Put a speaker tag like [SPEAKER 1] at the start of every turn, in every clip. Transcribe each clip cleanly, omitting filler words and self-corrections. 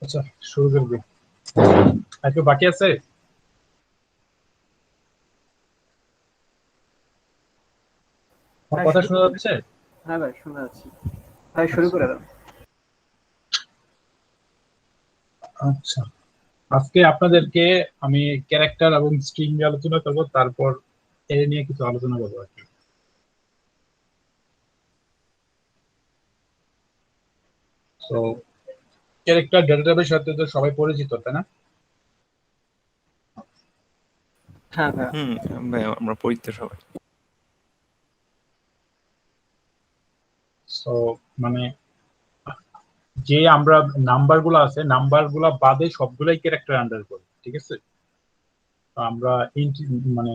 [SPEAKER 1] আচ্ছা, শুরু করবি। আর কেউ বাকি আছে? আমার
[SPEAKER 2] ভাই
[SPEAKER 1] কথা
[SPEAKER 2] শুরু
[SPEAKER 1] শোনা
[SPEAKER 2] করে।
[SPEAKER 1] যাচ্ছে?
[SPEAKER 2] হ্যাঁ ভাই শোনা যাচ্ছে। ভাই শুরু
[SPEAKER 1] আচ্ছা
[SPEAKER 2] করে দাও।
[SPEAKER 1] আচ্ছা, আজকে আপনাদেরকে আমি ক্যারেক্টার এবং স্ট্রিং নিয়ে আলোচনা করবো, তারপর এ নিয়ে কিছু আলোচনা করবো আর কি। তো ক্যারেক্টার ডেটাবেসের সাথে তো সবাই পরিচিত, তাই না?
[SPEAKER 2] হ্যাঁ ভাই।
[SPEAKER 3] হুম। ভাই আমরা পরিচিত সবাই।
[SPEAKER 1] তো মানে যে আমরা নাম্বার গুলো আছে, নাম্বার গুলা বাদে সবগুলাই ক্যারেক্টার আন্ডার করি, ঠিক আছে? তো আমরা মানে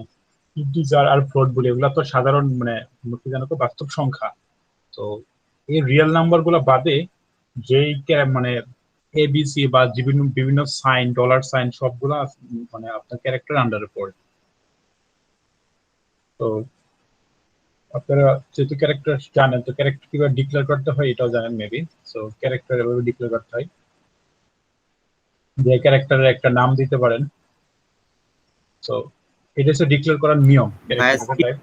[SPEAKER 1] ইন্টিজার আর ফ্লোট বলি, এগুলা তো সাধারণ মানে কি জানো তো, বাস্তব সংখ্যা। তো এই রিয়েল নাম্বার গুলা বাদে যেই মানে এবিসি বা বিভিন্ন বিভিন্ন সাইন, ডলার সাইন, সবগুলা মানে আপনার ক্যারেক্টার আন্ডারে পড়ে। তো আপনারা যেহেতু ক্যারেক্টার জানেন, তো ক্যারেক্টার কিভাবে ডিক্লেয়ার করতে হয় এটাও জানেন মেবি। সো ক্যারেক্টার এভাবে ডিক্লেয়ার করতে হয় যে ক্যারেক্টারের একটা নাম দিতে পারেন। সো এটা হচ্ছে ডিক্লেয়ার করার নিয়ম
[SPEAKER 4] ভাইয়া
[SPEAKER 1] ক্যারেক্টার টাইপ।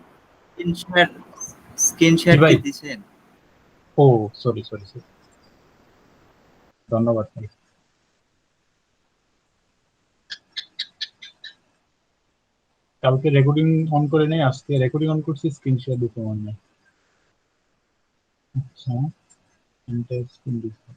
[SPEAKER 4] স্ক্রিন
[SPEAKER 1] জি
[SPEAKER 4] শেয়ার
[SPEAKER 1] ভাই।
[SPEAKER 4] কি দিছেন?
[SPEAKER 1] ও, সরি সরি সরি, ধন্যবাদ ভাই। কালকে রেকর্ডিং অন করে নেই, আজকে রেকর্ডিং অন করছি, স্ক্রিন শেয়ার দিতে মনে নেই। আচ্ছা, স্ক্রিন দিচ্ছি।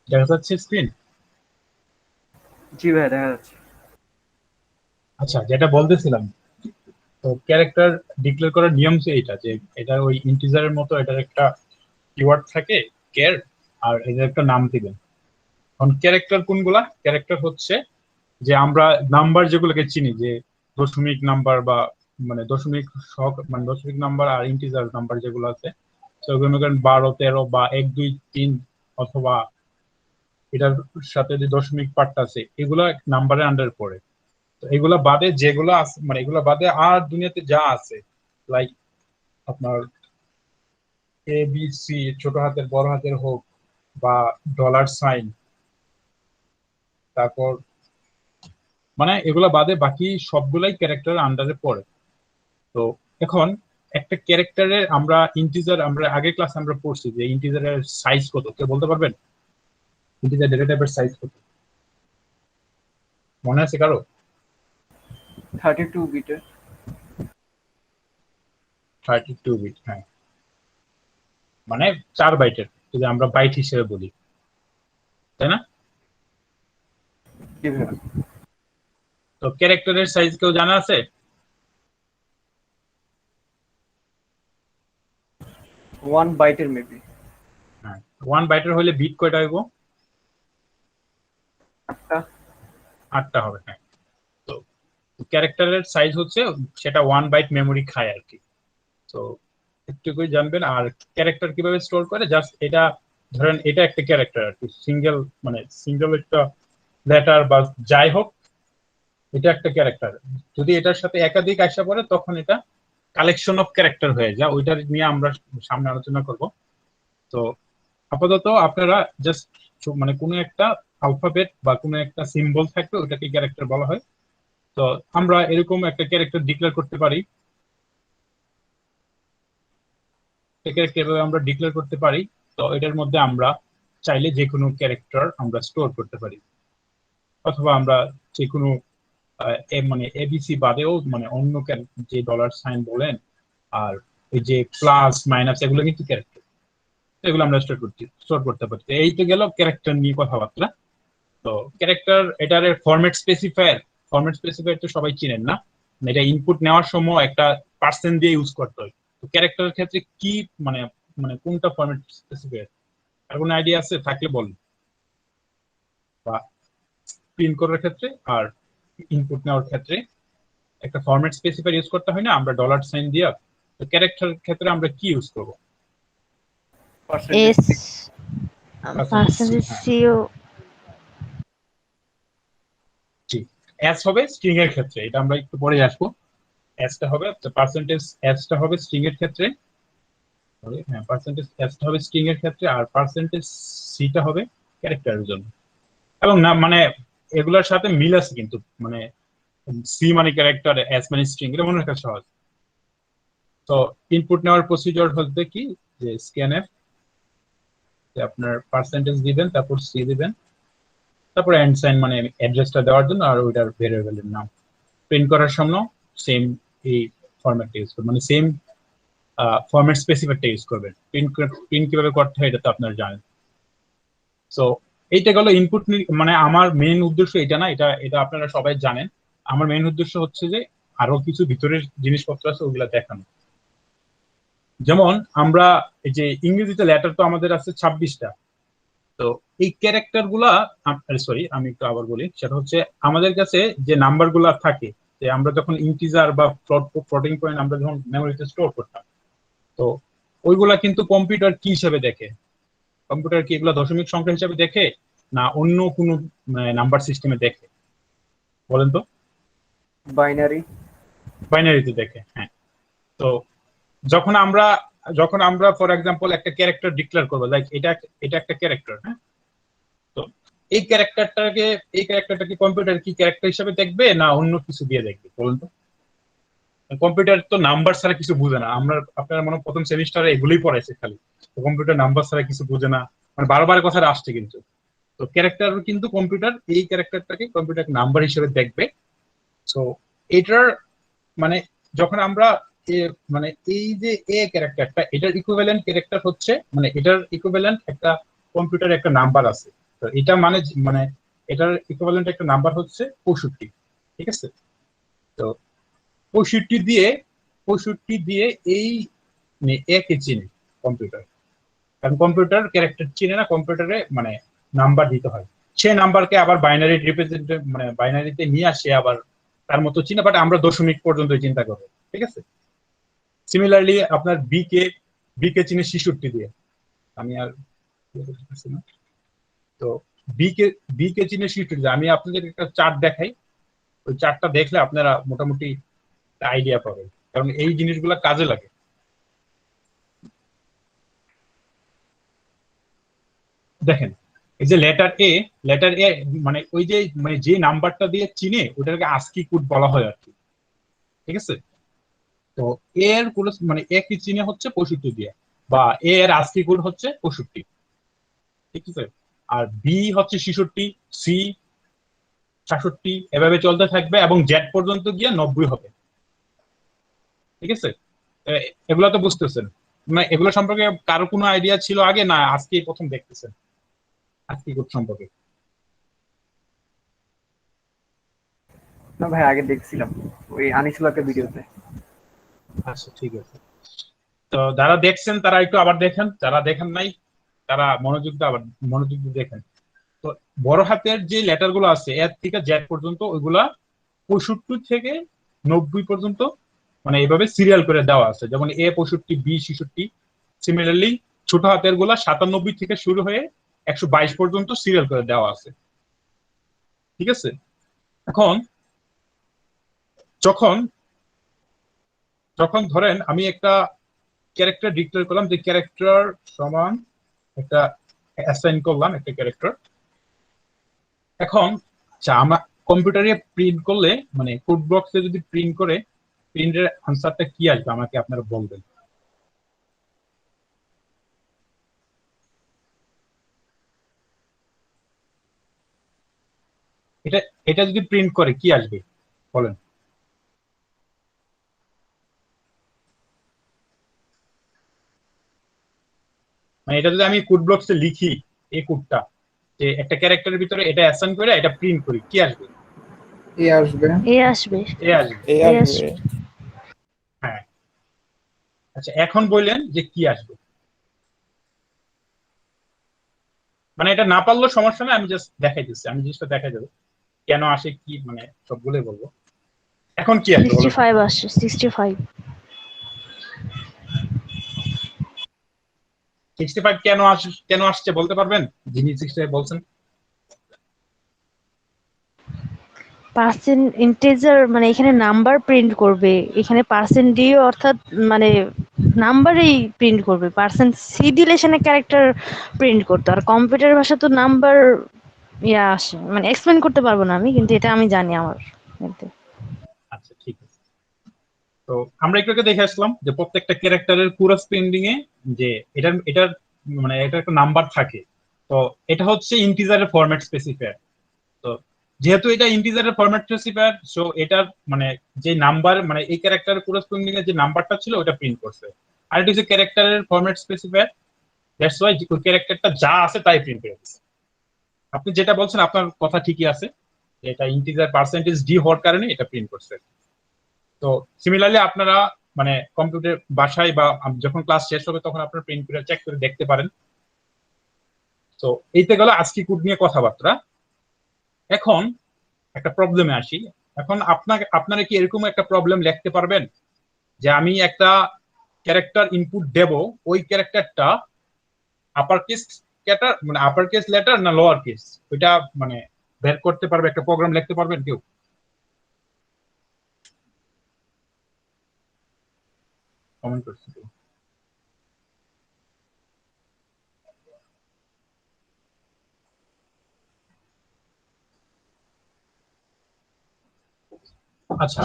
[SPEAKER 1] দেখা যাচ্ছে স্ক্রিন?
[SPEAKER 2] জি ভাই দেখা যাচ্ছে।
[SPEAKER 1] আচ্ছা, যেটা বলতেছিলাম, তো ক্যারেক্টার ডিক্লেয়ার করার নিয়ম হচ্ছে এইটা, যে এটা ওই ইন্টিজারের মতো এটার একটা কিওয়ার্ড থাকে, কের, আর এদের একটা নাম দিবেন। এখন ক্যারেক্টার কোনগুলা? ক্যারেক্টার হচ্ছে যে আমরা নাম্বার যেগুলোকে চিনি, যে দশমিক নাম্বার বা মানে দশমিক সহ মানে দশমিক নাম্বার আর ইন্টিজার নাম্বার যেগুলো আছে, সেগুলো মনে করেন 12, 13 বা 1, 2, 3, অথবা এটার সাথে যে দশমিক পার্টটা আছে, এগুলা নাম্বারের আন্ডার পড়ে। তো এগুলা বাদে যেগুলো আছে, মানে এগুলা বাদে আর দুনিয়াতে যা আছে, লাইক আপনার এ বি সি, ছোট হাতের বড় হাতের হোক, বা ডলার সাইন, তারপর মানে এগুলা বাদে বাকি সবগুলাই ক্যারেক্টারের আন্ডারে পড়ে। তো এখন একটা ক্যারেক্টারের আমরা ইন্টিজার, আমরা আগের ক্লাসে আমরা পড়ছি যে ইন্টিজারের সাইজ কত, কেউ বলতে পারবেন? ইন্টিজার ডেটা টাইপের সাইজ কত মনে আছে কারো?
[SPEAKER 2] 32 বিটের।
[SPEAKER 1] 32 বিট, হ্যাঁ, মানে 4 বাইটের, যদি আমরা বাইট হিসেবে বলি, তাই না?
[SPEAKER 2] জি ভাই।
[SPEAKER 1] তো ক্যারেক্টারের সাইজ কেউ জানা আছে?
[SPEAKER 2] 1 বাইটের মেবি।
[SPEAKER 1] হ্যাঁ, 1 বাইটের হলে বিট কয়টা হইব?
[SPEAKER 2] 8টা।
[SPEAKER 1] 8টা হবে, হ্যাঁ। তো ক্যারেক্টারের সাইজ হচ্ছে, সেটা 1 বাইট মেমোরি খায় আর কি। তো একটু করে জানবেন। আর ক্যারেক্টার কিভাবে স্টোর করে, জাস্ট এটা ধরেন এটা একটা ক্যারেক্টার আর কি, সিঙ্গেল মানে সিঙ্গেল একটা লেটার বা যাই হোক, এটা একটা ক্যারেক্টার। যদি এটার সাথে একাধিক আসা পড়ে, তখন এটা কালেকশন অফ ক্যারেক্টার হয়ে যায়। ওইটার নিয়ে আমরা সামনে আলোচনা করব। তো আপাতত আপনারা জাস্ট মানে কোনো একটা আলফাবেট বা কোনো একটা সিম্বল থাকবে, ওটাকে ক্যারেক্টার বলা হয়। তো আমরা এরকম একটা ক্যারেক্টার ডিক্লেয়ার করতে পারি। ক্যারেক্টার এভাবে আমরা ডিক্লেয়ার করতে পারি। তো এটার মধ্যে আমরা চাইলে যে কোনো ক্যারেক্টার আমরা স্টোর করতে পারি, অথবা আমরা যে কোনো মানে এবিসি বাদেও মানে অন্য যে ডলার সাইন বলেন, আর এই যে প্লাস মাইনাস, এগুলো কিন্তু ক্যারেক্টার, এগুলো আমরা স্টোর করতে পারি। তো এই তো গেল ক্যারেক্টার নিয়ে কথাবার্তা। তো তো ক্যারেক্টার এটার ফরম্যাট স্পেসিফায়ার তো সবাই চিনেন না, মানে এটা ইনপুট নেওয়ার সময় একটা পার্সেন্ট দিয়ে ইউজ করতে হয়। তো ক্যারেক্টারের ক্ষেত্রে কি মানে মানে কোনটা ফরম্যাট স্পেসিফায়ার, আর কোনো আইডিয়া আছে থাকলে বল, বা প্রিন্ট করার ক্ষেত্রে আর ইনপুট নেওয়ার ক্ষেত্রে একটা ফরম্যাট স্পেসিফায়ার ইউজ করতে হয় না আমরা ডলার সাইন দিয়ে। তো ক্যারেক্টার ক্ষেত্রে আমরা কি ইউজ করব?
[SPEAKER 2] Percentage
[SPEAKER 4] S
[SPEAKER 1] percentage C,
[SPEAKER 4] percentage
[SPEAKER 1] হ্যাঁ
[SPEAKER 4] সিও
[SPEAKER 1] জি। এস হবে স্ট্রিং এর ক্ষেত্রে, এটা আমরা একটু পরে আসবো। এসটা হবে পার্সেন্টেজ, এসটা হবে স্ট্রিং এর ক্ষেত্রে, হ্যাঁ পার্সেন্টেজ এসটা হবে স্ট্রিং এর ক্ষেত্রে, আর পার্সেন্টেজ সিটা হবে ক্যারেক্টারের জন্য। এবং না মানে এগুলোর সাথে মিল আছে কিন্তু, মানে সি মানে ক্যারেক্টার, এস মানে স্ট্রিং, এটা মনে রাখা সহজ। তো ইনপুট নেওয়ার প্রসিডিওর হচ্ছে কি, যে স্ক্যানএফ, আপনার পার্সেন্টেজ দিবেন, তারপর সি দিবেন, তারপর এন্ড সাইন মানে অ্যাড্রেসটা দেওয়ার জন্য, আর ওইটার ভেরিয়েবলের নাম। প্রিন্ট করার সময় সেম এই ফরম্যাটটা ইউজ করবেন, মানে সেম ফরম্যাট স্পেসিফায়ারটা ইউজ করবেন। প্রিন্ট কিভাবে করতে হয় এটা তো আপনারা জানেন। সো এইটা গেল ইনপুট, মানে আমার মেইন উদ্দেশ্য এটা না, এটা এটা আপনারা সবাই জানেন। আমার মেইন উদ্দেশ্য হচ্ছে যে আরো কিছু ভিতরের জিনিসপত্র আছে ওগুলা দেখানো। যেমন আমরা এই যে ইংরেজিতে লেটার তো আমাদের আছে 26টা। তো এই ক্যারেক্টার গুলা, সরি আমি একটু আবার বলি, সেটা হচ্ছে আমাদের কাছে যে নাম্বার গুলা থাকে, যে আমরা যখন ইন্টিজার বা ফ্লোটিং পয়েন্ট আমরা যখন মেমোরিতে স্টোর করতাম, তো ওইগুলা কিন্তু কম্পিউটার কি হিসেবে দেখে? কম্পিউটার কি এগুলা দশমিক সংখ্যা হিসেবে দেখে, না অন্য কোনো নাম্বার সিস্টেমে দেখে বলেন তো?
[SPEAKER 2] বাইনারি।
[SPEAKER 1] বাইনারিতে দেখে, হ্যাঁ। তো যখন আমরা ফর এক্সাম্পল একটা ক্যারেক্টার ডিক্লেয়ার করবো, লাইক এটা এটা একটা ক্যারেক্টার, হ্যাঁ। তো এই ক্যারেক্টারটাকে কম্পিউটার কি ক্যারেক্টার হিসেবে দেখবে, না অন্য কিছু দিয়ে দেখবে বলুন তো? কম্পিউটার তো নাম্বার ছাড়া কিছু বুঝে না। আমরা আপনারা মনে হয় প্রথম সেমিস্টারে এগুলোই পড়াইছে খালি। তো কম্পিউটার নাম্বার ছাড়া কিছু বুঝে না, মানে বারবার কথা আসছে কিন্তু। তো ক্যারেক্টার কিন্তু কম্পিউটার এই ক্যারেক্টারটাকে কম্পিউটার নাম্বার হিসেবে দেখবে। সো এটার মানে যখন আমরা মানে এই যে এ ক্যারেক্টারটা, এটার ইকুইভ্যালেন্ট ক্যারেক্টার হচ্ছে, মানে এটার ইকুইভ্যালেন্ট একটা কম্পিউটার একটা নাম্বার আছে। তো এটা মানে এটার ইকুইভ্যালেন্ট একটা নাম্বার হচ্ছে 65, ঠিক আছে? তো 65 দিয়ে এই মানে এ কে চিনে কম্পিউটার, কারণ কম্পিউটার ক্যারেক্টার চিনে না, কম্পিউটারে মানে নাম্বার দিতে হয়। সে নাম্বারকে আবার বাইনারি রিপ্রেজেন্টেটিভ মানে বাইনারিতে নিয়ে আসে আবার তার মতো চিনে, বাট আমরা দশমিক পর্যন্ত চিন্তা করবো, ঠিক আছে? সিমিলারলি আপনার বি কে চিনে 66 দিয়ে। আমি আর তো বি কে চিনে 66 দিয়ে। আমি আপনাদের একটা চার্ট দেখাই, ওই চার্টটা দেখলে আপনারা মোটামুটি আইডিয়া পাবেন, কারণ এই জিনিসগুলো কাজে লাগে। দেখেন, এই যে লেটার এ মানে ওই যে মানে যে নাম্বারটা দিয়ে চিনে ওটাকে আস্কি কোড বলা হয় আর কি, ঠিক আছে? তো এর কোনো মানে এ কি চিনে হচ্ছে 65 দিয়ে, বা এ এর আস্কি কোড হচ্ছে 65, ঠিক আছে? আর বি হচ্ছে 66, সি 66, এভাবে চলতে থাকবে এবং জেড পর্যন্ত গিয়ে 90 হবে, ঠিক আছে? এগুলো তো বুঝতেছেন, মানে এগুলো সম্পর্কে কারো কোনো আইডিয়া ছিল আগে, না আজকেই প্রথম দেখতেছেন আস্কি কোড সম্পর্কে?
[SPEAKER 2] না ভাই, আগে দেখছিলাম ওই আনিসুলাকে ভিডিওতে।
[SPEAKER 1] আচ্ছা ঠিক আছে। তো যারা দেখছেন তারা একটু আবার দেখেন, যারা দেখেন নাই তারা মনোযোগ দিয়ে দেখেন। তো বড় হাতের যে লেটার গুলো আছে এর থেকে জেড পর্যন্ত, ওইগুলা 65 থেকে 90 পর্যন্ত মানে এইভাবে সিরিয়াল করে দেওয়া আছে, যেমন এ 65, বি 66। সিমিলারলি ছোট হাতের গুলা 97 থেকে শুরু হয়ে 122 পর্যন্ত সিরিয়াল করে দেওয়া আছে, ঠিক আছে? এখন যখন যখন ধরেন আমি একটা ক্যারেক্টার ডিক্লেয়ার করলাম, যে ক্যারেক্টার সমান একটা অ্যাসাইন করলাম একটা ক্যারেক্টার। এখন আচ্ছা, আমরা কম্পিউটারে প্রিন্ট করলে মানে কোড বক্সে যদি প্রিন্ট করে, প্রিন্টের আনসারটা কি আসবে আমাকে আপনারা বলবেন। এটা এটা যদি প্রিন্ট করে কি আসবে বলেন? মানে এটা যদি আমি কোড বক্সে লিখি এই কোডটা, যে একটা ক্যারেক্টারের ভিতরে এটা অ্যাসাইন করে এটা প্রিন্ট করি, কি আসবে?
[SPEAKER 2] এ আসবে।
[SPEAKER 4] এ আসবে।
[SPEAKER 1] এ আসবে।
[SPEAKER 3] এই
[SPEAKER 4] এ
[SPEAKER 3] আসবে।
[SPEAKER 4] আসবে।
[SPEAKER 1] হ্যাঁ, আচ্ছা এখন বললেন যে কি আসবে, মানে এটা না পারলেও সমস্যা নেই, আমি জাস্ট দেখাই দিচ্ছি, আমি জিনিসটা দেখাই দেবো কেন আসে, কি মানে সবগুলোই বলবো। এখন কি আসবে বলো?
[SPEAKER 4] 65 আসছে, 65।
[SPEAKER 1] 65 কেন আসছে বলতে পারবেন? যিনি 65 বলছেন।
[SPEAKER 4] পার্সেন্ট ইন্টিজার মানে এখানে নাম্বার প্রিন্ট করবে, এখানে পার্সেন্ট দিয়ে অর্থাৎ মানে নাম্বারই প্রিন্ট করবে। পার্সেন্ট সি দিলে সেখানে ক্যারেক্টার প্রিন্ট করতো, আর কম্পিউটার ভাষা তো নাম্বার ইয়া আসে, মানে এক্সপ্লেন করতে পারবো না আমি, কিন্তু এটা আমি জানি আমার মধ্যে।
[SPEAKER 1] আচ্ছা ঠিক আছে, তো আমরা একটু আগে দেখে আসলাম যে প্রত্যেকটা ক্যারেক্টারের পুরো স্পেন্ডিং এ যে এটার মানে এটা একটা নাম্বার থাকে। তো এটা হচ্ছে ইন্টিজারের ফরম্যাট স্পেসিফায়ার। তো যেহেতু এটা ইন্টিজারের ফরম্যাট স্পেসিফায়ার, সো এটার মানে যে নাম্বার মানে এই ক্যারেক্টারের পুরো স্পেন্ডিং এর যে নাম্বারটা ছিল ওটা প্রিন্ট করছে। আর এটা হচ্ছে ক্যারেক্টারের ফরম্যাট স্পেসিফায়ার, দ্যাটস ওয়াই ওই ক্যারেক্টারটা যা আছে তাই প্রিন্ট করে দিচ্ছে। আপনি যেটা বলছেন আপনার কথা ঠিকই আছে, যে এটা ইন্টিজার পার্সেন্টেজ ডি হওয়ার কারণে এটা প্রিন্ট করছে। তো সিমিলারলি আপনারা মানে কম্পিউটার বাসায় বা যখন ক্লাস শেষ হবে তখন আপনারা প্রিন্ট করে চেক করে দেখতে পারেন। তো এইতে গেল আজকে কোড নিয়ে কথাবার্তা। এখন একটা প্রবলেমে আসি। এখন আপনারা কি এরকম একটা প্রবলেম লিখতে পারবেন যে আমি একটা ক্যারেক্টার ইনপুট দেব, ওই ক্যারেক্টারটা আপার কেস ক্যারেক্টার মানে আপার কেস লেটার না লোয়ার কেস, ওইটা মানে বের করতে পারবে, একটা প্রোগ্রাম লিখতে পারবেন কেউ? কমেন্ট করছি কেউ? আচ্ছা,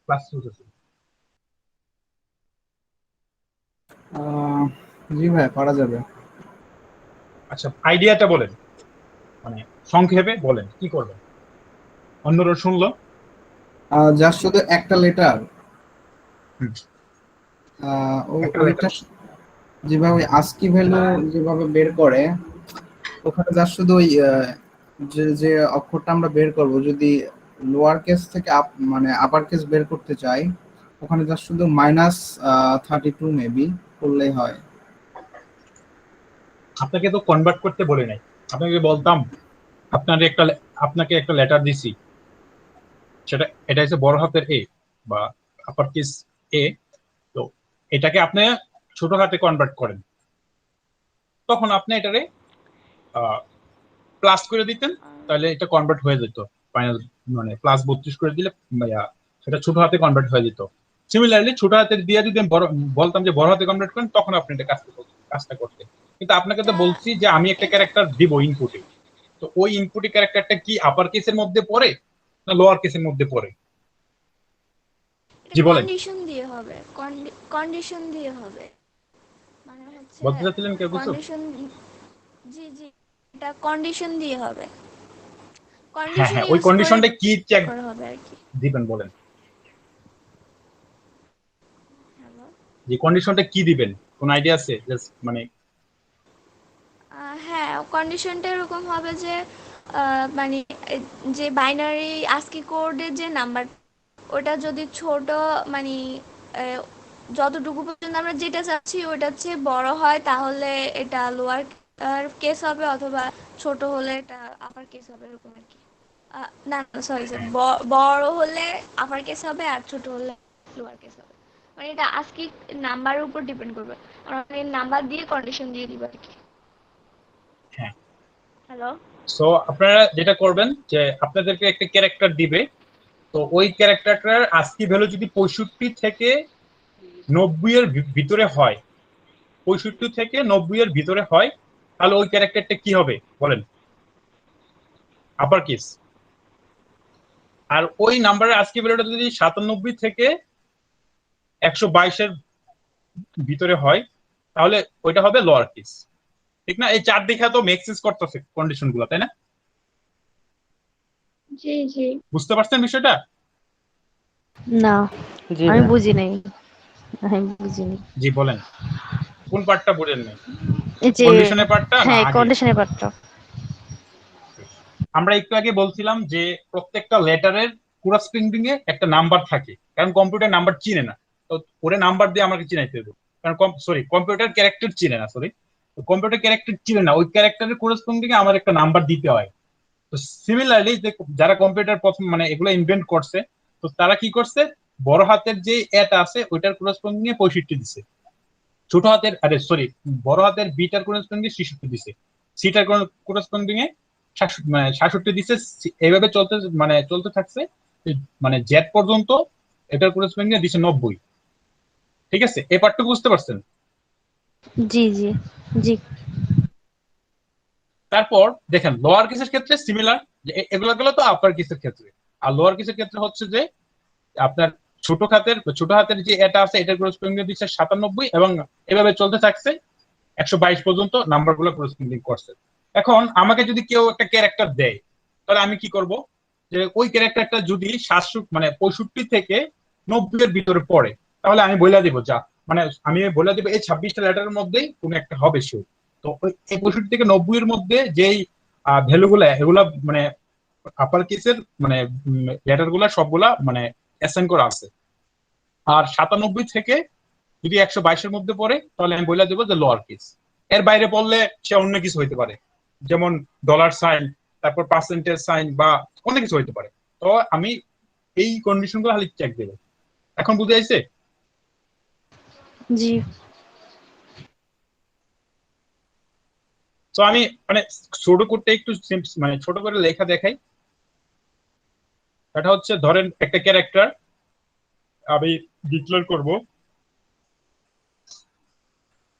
[SPEAKER 1] ক্লাস চলতেছে।
[SPEAKER 2] জি ভাই, পারা যাবে।
[SPEAKER 1] আচ্ছা আইডিয়াটা বলেন, মানে সংক্ষেপে বলেন কি করবেন, অন্যরা শুনলো।
[SPEAKER 2] জাস্ট শুধু একটা লেটার,
[SPEAKER 1] হুম, একটা
[SPEAKER 2] ওইটা
[SPEAKER 1] লেটার।
[SPEAKER 2] যেভাবে ওই আস্কি ভ্যালু যেভাবে বের করে, ওখানে জাস্ট শুধু ওই যে যে অক্ষরটা আমরা বের করব, যদি লোয়ার কেস থেকে মানে আপার কেস বের করতে চাই, ওখানে জাস্ট শুধু -32 মেবি করলেই হয়।
[SPEAKER 1] আপনাকে তো কনভার্ট করতে বলে নাই, আপনাকে বলতাম আপনাকে একটা লেটার দিছি, সেটা এটা হচ্ছে বড় হাতের এ বা আপার কেস এ, তো এটাকে আপনি ছোট হাতে কনভার্ট করেন, তখন আপনি এটারে প্লাস করে দিতেন, তাহলে এটা কনভার্ট হয়ে যেত ফাইনাল, মানে +32 করে দিলে সেটা ছোট হাতে কনভার্ট হয়ে যেত। সিমিলারলি ছোট হাতের দিয়ে যদি আমি বলতাম যে বড় হাতে কনভার্ট করেন, তখন আপনি এটা কাজটা করতেন। কিন্তু আপনাকে তো বলছি যে আমি একটা ক্যারেক্টার দিব ইনপুটে, তো ওই ইনপুটে ক্যারেক্টারটা কি আপার কেসের মধ্যে পড়ে না লোয়ার কেসের মধ্যে পড়ে? জি বলেন।
[SPEAKER 5] কন্ডিশন দিয়ে হবে, কন্ডিশন দিয়ে হবে, মানে হচ্ছে
[SPEAKER 1] বলতে চাচ্ছিলেন কেউ কিছু?
[SPEAKER 5] কন্ডিশন। জি জি, এটা কন্ডিশন দিয়ে হবে,
[SPEAKER 1] হ্যাঁ
[SPEAKER 5] কন্ডিশন
[SPEAKER 1] হ্যাঁ, ওই
[SPEAKER 5] ইউজ করে
[SPEAKER 1] কন্ডিশনটা কি চেক
[SPEAKER 5] করা হবে আর কি।
[SPEAKER 1] দিবেন বলেন,
[SPEAKER 5] হ্যালো,
[SPEAKER 1] যে কন্ডিশনটা কি দিবেন, কোন আইডিয়া আছে জাস্ট মানে?
[SPEAKER 5] হ্যাঁ, কন্ডিশনটা এরকম হবে যে মানে যে বাইনারি আস্কি কোডের যে নাম্বার, ওটা যদি ছোট মানে আহ, যতটুকু পর্যন্ত আমরা যেটা চাচ্ছি ওটা চেয়ে বড় হয়, তাহলে এটা লোয়ার কেস হবে, অথবা ছোট হলে এটা আপার কেস হবে, এরকম আর কি। না সরি স্যার, বড় হলে আপার কেস হবে আর ছোট হলে লোয়ার কেস হবে, মানে এটা আজকে নাম্বারের উপর ডিপেন্ড করবে। আমরা নাম্বার দিয়ে কন্ডিশন দিয়ে দিব আর কি।
[SPEAKER 1] হ্যাঁ,
[SPEAKER 5] হ্যালো,
[SPEAKER 1] সো আপনারা যেটা করবেন যে আপনাদেরকে একটা ক্যারেক্টার দিবে, তো ওই ক্যারেক্টারটার আস্কি ভ্যালু যদি 65 থেকে 90 এর ভিতরে হয়, 65 থেকে 90 এর ভিতরে হয়, তাহলে ওই ক্যারেক্টারটা কি হবে বলেন? Upper case. আর ওই নাম্বারের আস্কি ভ্যালুটা যদি 97 থেকে 122 এর ভিতরে হয়, তাহলে ওইটা হবে লোয়ার কেস। ঠিক না? এই চার দেখা তো মেক সেন্স করতেছে কন্ডিশন গুলো, তাই না?
[SPEAKER 5] জি জি,
[SPEAKER 1] বুঝতে পারছেন বিষয়টা?
[SPEAKER 4] না,
[SPEAKER 6] জি
[SPEAKER 4] আমি
[SPEAKER 6] ভাই।
[SPEAKER 4] বুঝি নাই, আমি বুঝিনি।
[SPEAKER 1] জি বলেন, কোন পার্টটা বুঝেন নাই?
[SPEAKER 4] এই যে
[SPEAKER 1] কন্ডিশনের পার্টটা না
[SPEAKER 4] হ্যাঁ
[SPEAKER 1] আগে?
[SPEAKER 4] কন্ডিশনের পার্টটা।
[SPEAKER 1] আমরা একটু আগে বলছিলাম যে প্রত্যেকটা লেটারের কোরাসপন্ডিং এ একটা নাম্বার থাকে, কারণ কম্পিউটার নাম্বার চিনে না। তো ওরে নাম্বার দিয়ে আমাকে চিনাইতে হবে, কারণ সরি কম্পিউটার ক্যারেক্টার চিনে না, সরি কম্পিউটার ক্যারেক্টার চিনে না, ওই ক্যারেক্টারের কোরাসপন্ডিং এ আমার একটা নাম্বার দিতে হয়। তো সিমিলারলি যে যারা কম্পিউটার প্রথম মানে এগুলো ইনভেন্ট করছে, তো তারা কি করছে, বড় হাতের যে এটা আছে ওইটার কোরাসপন্ডিং এ 65 দিছে, ছোট হাতের আরে সরি বড় হাতের বিটার কোরাসপন্ডিং এ 66 দিছে, সিটার কোরাসপন্ডিং এ 66 দিছে। এইভাবে চলতে মানে চলতে থাকছে, মানে জেড পর্যন্ত এটার কোরাসপন্ডিং এ দিছে 90। ঠিক আছে, এই পার্টটুকু বুঝতে পারছেন?
[SPEAKER 4] জি জি জি।
[SPEAKER 1] তারপর দেখেন লোয়ার কেসের ক্ষেত্রে সিমিলার, যে এগুলো গেলো তো আপার কেসের ক্ষেত্রে। আর লোয়ার কেসের ক্ষেত্রে হচ্ছে যে আপনার ছোট হাতের যে এটা আছে এটার কোরাসপন্ডিং দিচ্ছে 97, এবং এভাবে চলতে থাকছে 122 পর্যন্ত নাম্বার গুলো কোরাসপন্ডিং করছে। এখন আমাকে যদি কেউ একটা ক্যারেক্টার দেয়, তাহলে আমি কি করব, যে ওই ক্যারেক্টারটা যদি 700 মানে 65 থেকে 90 এর ভিতরে পড়ে, তাহলে আমি বলে দিব যা মানে আমি বলে দিব এই 26টা লেটারের মধ্যেই কোন একটা হবে সে। তো ওই 65 থেকে 90 এর মধ্যে যেই ভ্যালু গুলা এগুলা মানে আপার কেসের মানে লেটার গুলা সবগুলা মানে অ্যাসাইন করা আছে। আর 97 থেকে যদি 122-এর মধ্যে পড়ে, তাহলে আমি বলে দেবো যে লোয়ার কেস। এর বাইরে পড়লে সে অন্য কিছু হইতে পারে, যেমন ডলার সাইন, তারপর পার্সেন্টেজ সাইন বা অনেক কিছু হইতে পারে। তো আমি এই কন্ডিশন গুলো খালি চেক দেবো। এখন বুঝে যাইছে?
[SPEAKER 4] জি
[SPEAKER 1] তো আমি মানে ছোট করতে একটু মানে ছোট করে লেখা দেখাই। এটা হচ্ছে ধরেন একটা ক্যারেক্টার আমি ডিক্লেয়ার করব,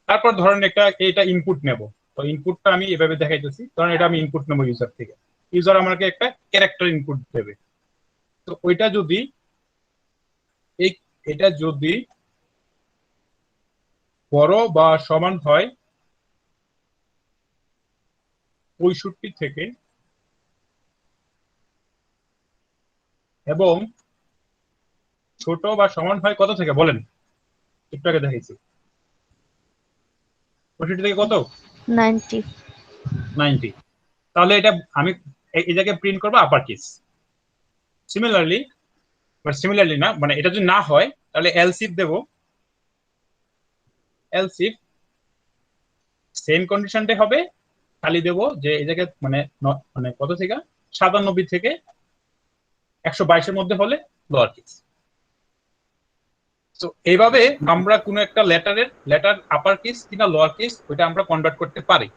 [SPEAKER 1] তারপর ধরেন এটা ইনপুট নেব। তো ইনপুটটা আমি এভাবে দেখাইতেছি, ধরেন এটা আমি ইনপুট নেবো ইউজার থেকে, ইউজার আমাকে একটা ক্যারেক্টার ইনপুট দেবে। তো ওইটা যদি এই এটা যদি বড় বা সমান হয় 65 থেকে, এবং ছোট বা সমান হয় কত থেকে বলেন, একটু আগে দেখাইছি 65 থেকে কত,
[SPEAKER 4] 90।
[SPEAKER 1] 90, তাহলে এটা আমি এই জায়গায় প্রিন্ট করবো আপার কেস। সিমিলারলি সিমিলারলি না, মানে এটা যদি না হয় তাহলে এলসিফ দেব, এলসিফ সেম কন্ডিশনটাই হবে, খালি দেব যে এই জায়গায় মানে মানে কত থেকে 97 থেকে 122-এর মধ্যে হলে লোয়ার কেস। তো এইভাবে আমরা কোন একটা লেটার আপার কেস কিনা লোয়ার কেস ওইটা আমরা কনভার্ট করতে পারি।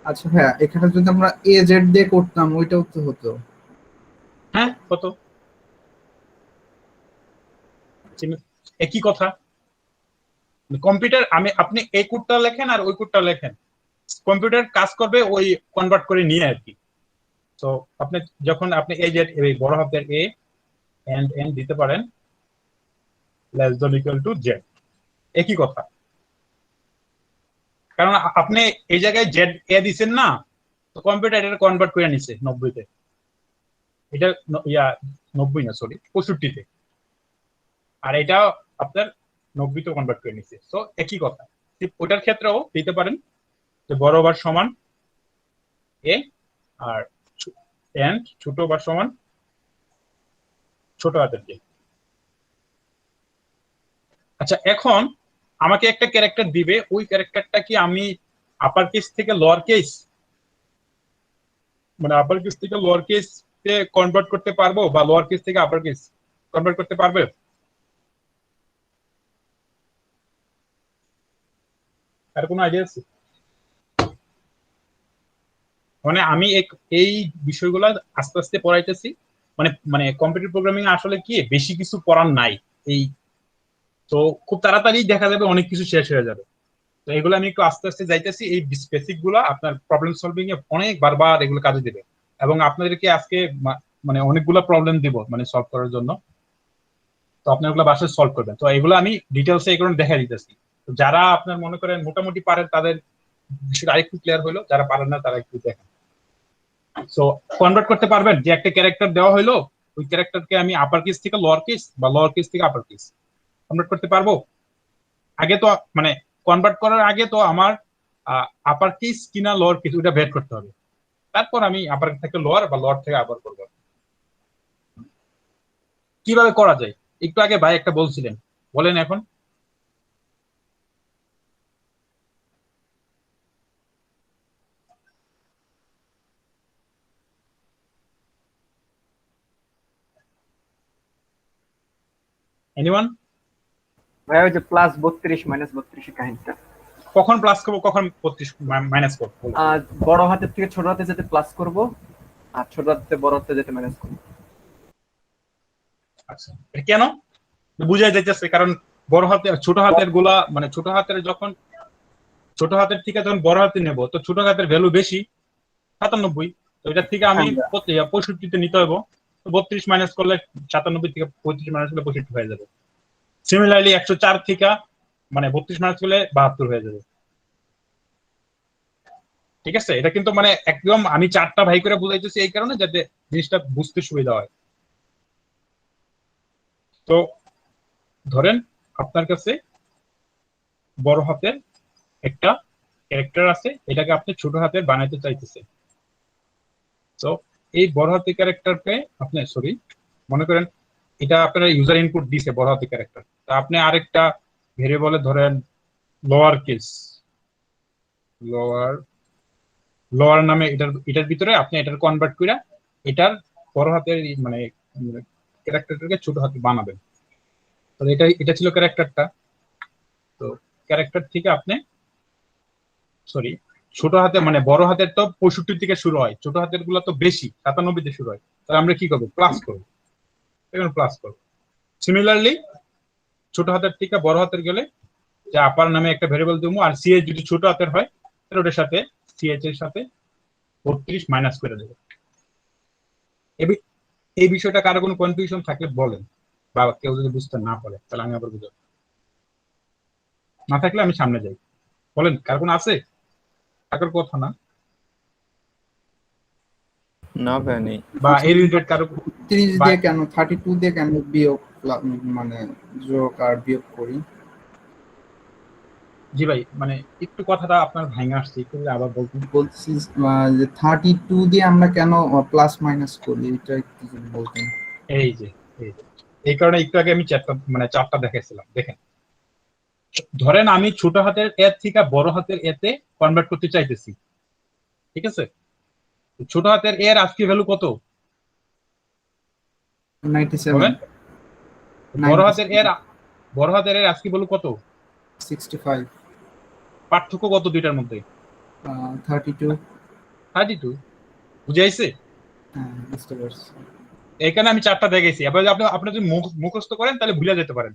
[SPEAKER 2] আচ্ছা হ্যাঁ, এখানে যদি আমরা এ জেড দিয়ে করতাম ওইটাও তো হতো।
[SPEAKER 1] হ্যাঁ কত একই কথা। কম্পিউটার আপনি এই কোডটা লেখেন আর ওই কোডটা লেখেন, কম্পিউটার কাজ করবে ওই কনভার্ট করে নিয়ে আর কি। তো আপনি যখন আপনি এই বড় হাতের এ এন্ড এন দিতে পারেন less than equal to Z, একই কথা। কারণ আপনি এই জায়গায় জেড এ দিছেন না, তো কম্পিউটার এটা কনভার্ট করে নিছে 90-তে, এটা ইয়া 90 না সরি 65-তে, আর এটা আপনার 90-তে কনভার্ট করে নিছে। তো একই কথা, ওটার ক্ষেত্রেও দিতে পারেন যে বড় বার সমান এ, আর এন্ড ছোট বার সমান ছোট হাতের কে। আচ্ছা এখন আমাকে একটা ক্যারেক্টার দিবে, ওই ক্যারেক্টারটা কি আমি আপার কেস থেকে লোয়ার কেস মানে আপার কেস থেকে লোয়ার কেস তে কনভার্ট করতে পারবো, বা লোয়ার কেস থেকে আপার কেস কনভার্ট করতে পারবে? আর কোনো আইডিয়া আছে? মানে আমি এই বিষয়গুলো আস্তে আস্তে পড়াইতেছি, মানে মানে কম্পিউটার প্রোগ্রামিং আসলে কি বেশি কিছু পড়ার নাই এই, তো খুব তাড়াতাড়ি দেখা যাবে অনেক কিছু শেষ হয়ে যাবে। তো এগুলো আমি একটু আস্তে আস্তে যাইতেছি, এই বেসিক গুলো আপনার প্রবলেম সলভিং এ অনেক বারবার এগুলো কাজে দিবে, এবং আপনাদেরকে আজকে মানে অনেকগুলো প্রবলেম দিব মানে সলভ করার জন্য। তো আপনি ওগুলো বাসায় সলভ করবেন। তো এগুলো আমি ডিটেলসে এগুলো দেখা দিতেছি। যারা আপনার মনে করেন মোটামুটি পারেন তাদের বিষয়টা আরেকটু ক্লিয়ার হলো, যারা পারেন না তারা একটু দেখেন। সো কনভার্ট করতে পারবেন যে একটা ক্যারেক্টার দেওয়া হলো, ওই ক্যারেক্টারকে আমি আপার কেস থেকে লোয়ার কেস বা লোয়ার কেস থেকে আপার কেস কনভার্ট করতে পারবো? আগে তো মানে কনভার্ট করার আগে তো আমার আপার কেস কিনা লোয়ার কেস ওটা বের করতে হবে, তারপর আমি আপার থেকে লোয়ার বা লোয়ার থেকে আপার করবো। কিভাবে করা যায় একটু আগে ভাই একটা বলছিলেন, বলেন এখন। এনিওয়ান?
[SPEAKER 6] ভাই ওই যে প্লাস 32 মাইনাস 32 কাহিনীটা
[SPEAKER 1] কখন প্লাস করবো কখন 32 মাইনাস করবো?
[SPEAKER 6] বড় হাতের থেকে ছোট হাতে যেতে প্লাস করব, আর ছোট হাত থেকে বড় হাতে যেতে মাইনাস করব।
[SPEAKER 1] আচ্ছা, এটা কেন বুঝাই যাইতেছে? কারণ বড় হাতের ছোট হাতের গুলা মানে ছোট হাতের যখন ছোট হাতের থেকে যখন বড় হাতে নেব তো ছোট হাতের ভ্যালু বেশি 97, তো এটার থেকে আমি 65 নিতে হইব। তো 32 মাইনাস করলে 97 থেকে 35 মাইনাস করলে 65 হয়ে যাবে। সিমিলারলি 104 থেকে মানে 32 মাইনাস করলে 72 হয়ে যাবে। ঠিক আছে, এটা কিন্তু মানে একদম আমি 4টা ভাই করে বুঝাইতেছি এই কারণে যাতে জিনিসটা বুঝতে সুবিধা হয়। তো ধরেন আপনার কাছে বড় হাতের একটা ক্যারেক্টার আছে, এটাকে আপনি ছোট হাতের বানাইতে চাইতেছেন। তো এই বড় হাতের ক্যারেক্টারকে আপনি মনে করেন এটা আপনারা ইউজার ইনপুট দিছে বড় হাতের ক্যারেক্টার, তা আপনি আরেকটা ভেরিয়েবলে ধরেন লোয়ার কেস লোয়ার নামে এটার ভিতরে আপনি এটার কনভার্ট করে এটার বড় হাতের মানে ক্যারেক্টারটাকে ছোট হাতে বানাবেন। তো এটা ছিল ক্যারেক্টারটা। তো ক্যারেক্টার থেকে আপনি ছোট হাতে মানে বড় হাতের তো 65 থেকে শুরু হয়, ছোট হাতের গুলো তো বেশি 97 থেকে শুরু হয়, তাহলে আমরা কি করবো? প্লাস করবো। এখানে প্লাস করবো। সিমিলারলি ছোট হাতের থেকে বড় হাতের গেলে যে আপার নামে একটা ভেরিয়েবল দেবো, আর সিএইচ যদি ছোট হাতের হয় তাহলে ওটার সাথে সিএইচ এর সাথে 32 মাইনাস করে দেবো। এই বিষয়টা কারো কোনো কনফিউশন থাকলে বলেন, বা কেউ যদি বুঝতে না পারে তাহলে আমি আবার বুঝাবো, না থাকলে আমি সামনে যাই। বলেন, কার কোনো আছে? থাকার কথা না
[SPEAKER 3] না ভাই নেই।
[SPEAKER 1] বা এই রিলেটেড কারো
[SPEAKER 2] 30 দিয়ে কেন 32 দিয়ে কেন বিয়োগ মানে যোগ আর বিয়োগ করি?
[SPEAKER 1] জি ভাই, মানে একটু কথাটা আপনার ভাঙা আসছে, একটু আবার বলতেন।
[SPEAKER 2] বলছি যে 32 দিয়ে আমরা কেন প্লাস মাইনাস করি, এটা একটু যদি বলতেন।
[SPEAKER 1] এই যে এই কারণে একটু আগে আমি চারটা দেখাইছিলাম। দেখেন, ধরেন আমি ছোট হাতের এর থেকে বড় হাতের এতে কনভার্ট করতে চাইতেছি, ঠিক আছে? ছোট হাতের এর আজকে ভ্যালু কত
[SPEAKER 2] 97
[SPEAKER 1] বলেন? বড় হাতের এর আজকে ভ্যালু কত?
[SPEAKER 2] 65
[SPEAKER 1] পার্থক্য কত দুইটার মধ্যে?
[SPEAKER 2] 32
[SPEAKER 1] বুঝাইছে?
[SPEAKER 2] হ্যাঁ, বুঝতে পারছি।
[SPEAKER 1] এই কারণে আমি চারটা দেখাইছি। এবার আপনি যদি মুখস্থ করেন তাহলে ভুলে যেতে পারেন।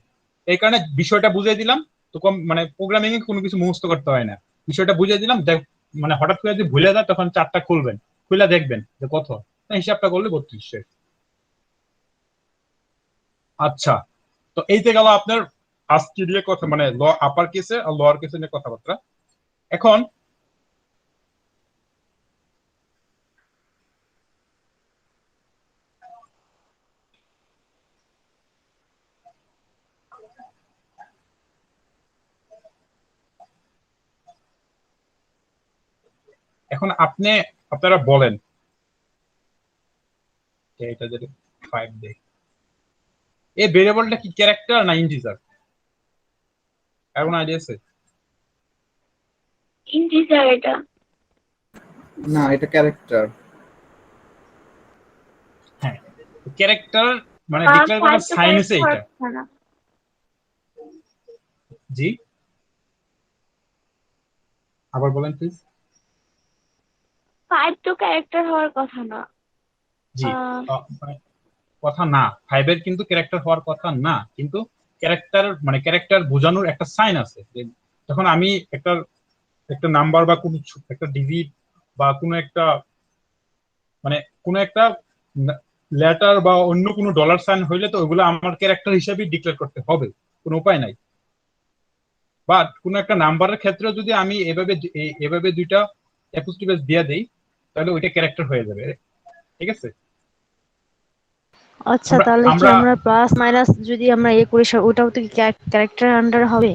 [SPEAKER 1] এই কারণে বিষয়টা বুঝিয়ে দিলাম। তো কম মানে প্রোগ্রামিং এ কোনো কিছু মুখস্থ করতে হয় না, বিষয়টা বুঝিয়ে দিলাম। মানে হঠাৎ করে যদি ভুলে যায় তখন চারটা খুলবেন, খুলে দেখবেন যে কত, হিসাবটা করলে 32। আচ্ছা, তো এইতে গেল আপনার আজকে দিয়ে কথা মানে আপার কেসে আর লোয়ার কেসে নিয়ে কথাবার্তা। এখন আপনারা বলেন এটা যদি 5 দেয়, এই ভেরিয়েবলটা কি ক্যারেক্টার না ইন্টিজার? এমন আইডিয়া আছে?
[SPEAKER 5] ইন্টিজার এটা।
[SPEAKER 2] না, এটা ক্যারেক্টার।
[SPEAKER 1] হ্যাঁ, ক্যারেক্টার মানে ডিক্লেয়ার করার সাইন আছে এটা। জি আবার বলেন প্লিজ।
[SPEAKER 5] 5 তো ক্যারেক্টার হওয়ার কথা না।
[SPEAKER 1] জি মানে কথা না, 5 এর কিন্তু ক্যারেক্টার হওয়ার কথা না, কিন্তু ক্যারেক্টার বোঝানোর একটা সাইন আছে। যখন আমি একটা নাম্বার বা কোনো একটা ডিজিট বা কোনো একটা লেটার বা অন্য কোনো ডলার সাইন হইলে তো ওগুলো আমার ক্যারেক্টার হিসেবে ডিক্লেয়ার করতে হবে, কোনো উপায় নাই। বাট কোনো একটা নাম্বারের ক্ষেত্রে যদি আমি এভাবে দুইটা অ্যাপোস্ট্রোফি দিয়ে দেই তাহলে ওইটা ক্যারেক্টার হয়ে যাবে, ঠিক আছে?
[SPEAKER 4] আচ্ছা, তাহলে কি আমরা প্লাস মাইনাস যদি আমরা করি ওটাও তো ক্যারেক্টার আন্ডার হবে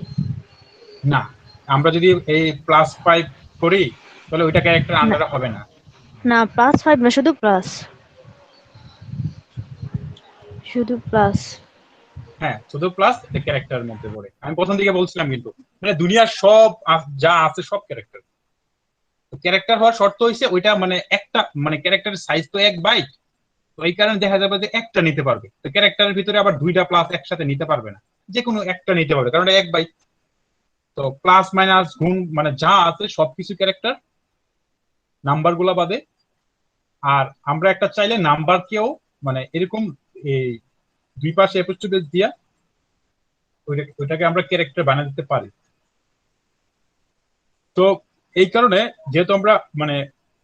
[SPEAKER 1] না? আমরা যদি এই +5 করি তাহলে ওইটা ক্যারেক্টার
[SPEAKER 4] না
[SPEAKER 1] আন্ডারে হবে না।
[SPEAKER 4] না +5 না, শুধু প্লাস, শুধু প্লাস।
[SPEAKER 1] হ্যাঁ, শুধু প্লাস এটা ক্যারেক্টারের মধ্যে পড়ে। আমি প্রথম দিকে বলছিলাম কিন্তু মানে দুনিয়ার সব যা আছে সব ক্যারেক্টার। ক্যারেক্টার হওয়ার শর্ত হইছে ওইটা মানে একটা মানে ক্যারেক্টারের সাইজ তো 1 বাইট, তো এই কারণে দেখা যাবে যে একটা নিতে পারবে। তো ক্যারেক্টারের ভিতরে আবার দুইটা প্লাস একসাথে নিতে পারবে না, যে কোনো একটা নিতে পারবে কারণ এটা 1 বাইট। তো প্লাস মাইনাস গুণ মানে যা আছে সবকিছু ক্যারেক্টার, নাম্বার গুলা বাদে। আর আমরা একটা চাইলে নাম্বারকেও মানে এরকম এই দুই পাশে এপিস্টোপেজ দিয়া ওইটাকে আমরা ক্যারেক্টার বানিয়ে দিতে পারি। তো এই কারণে যেহেতু আমরা মানে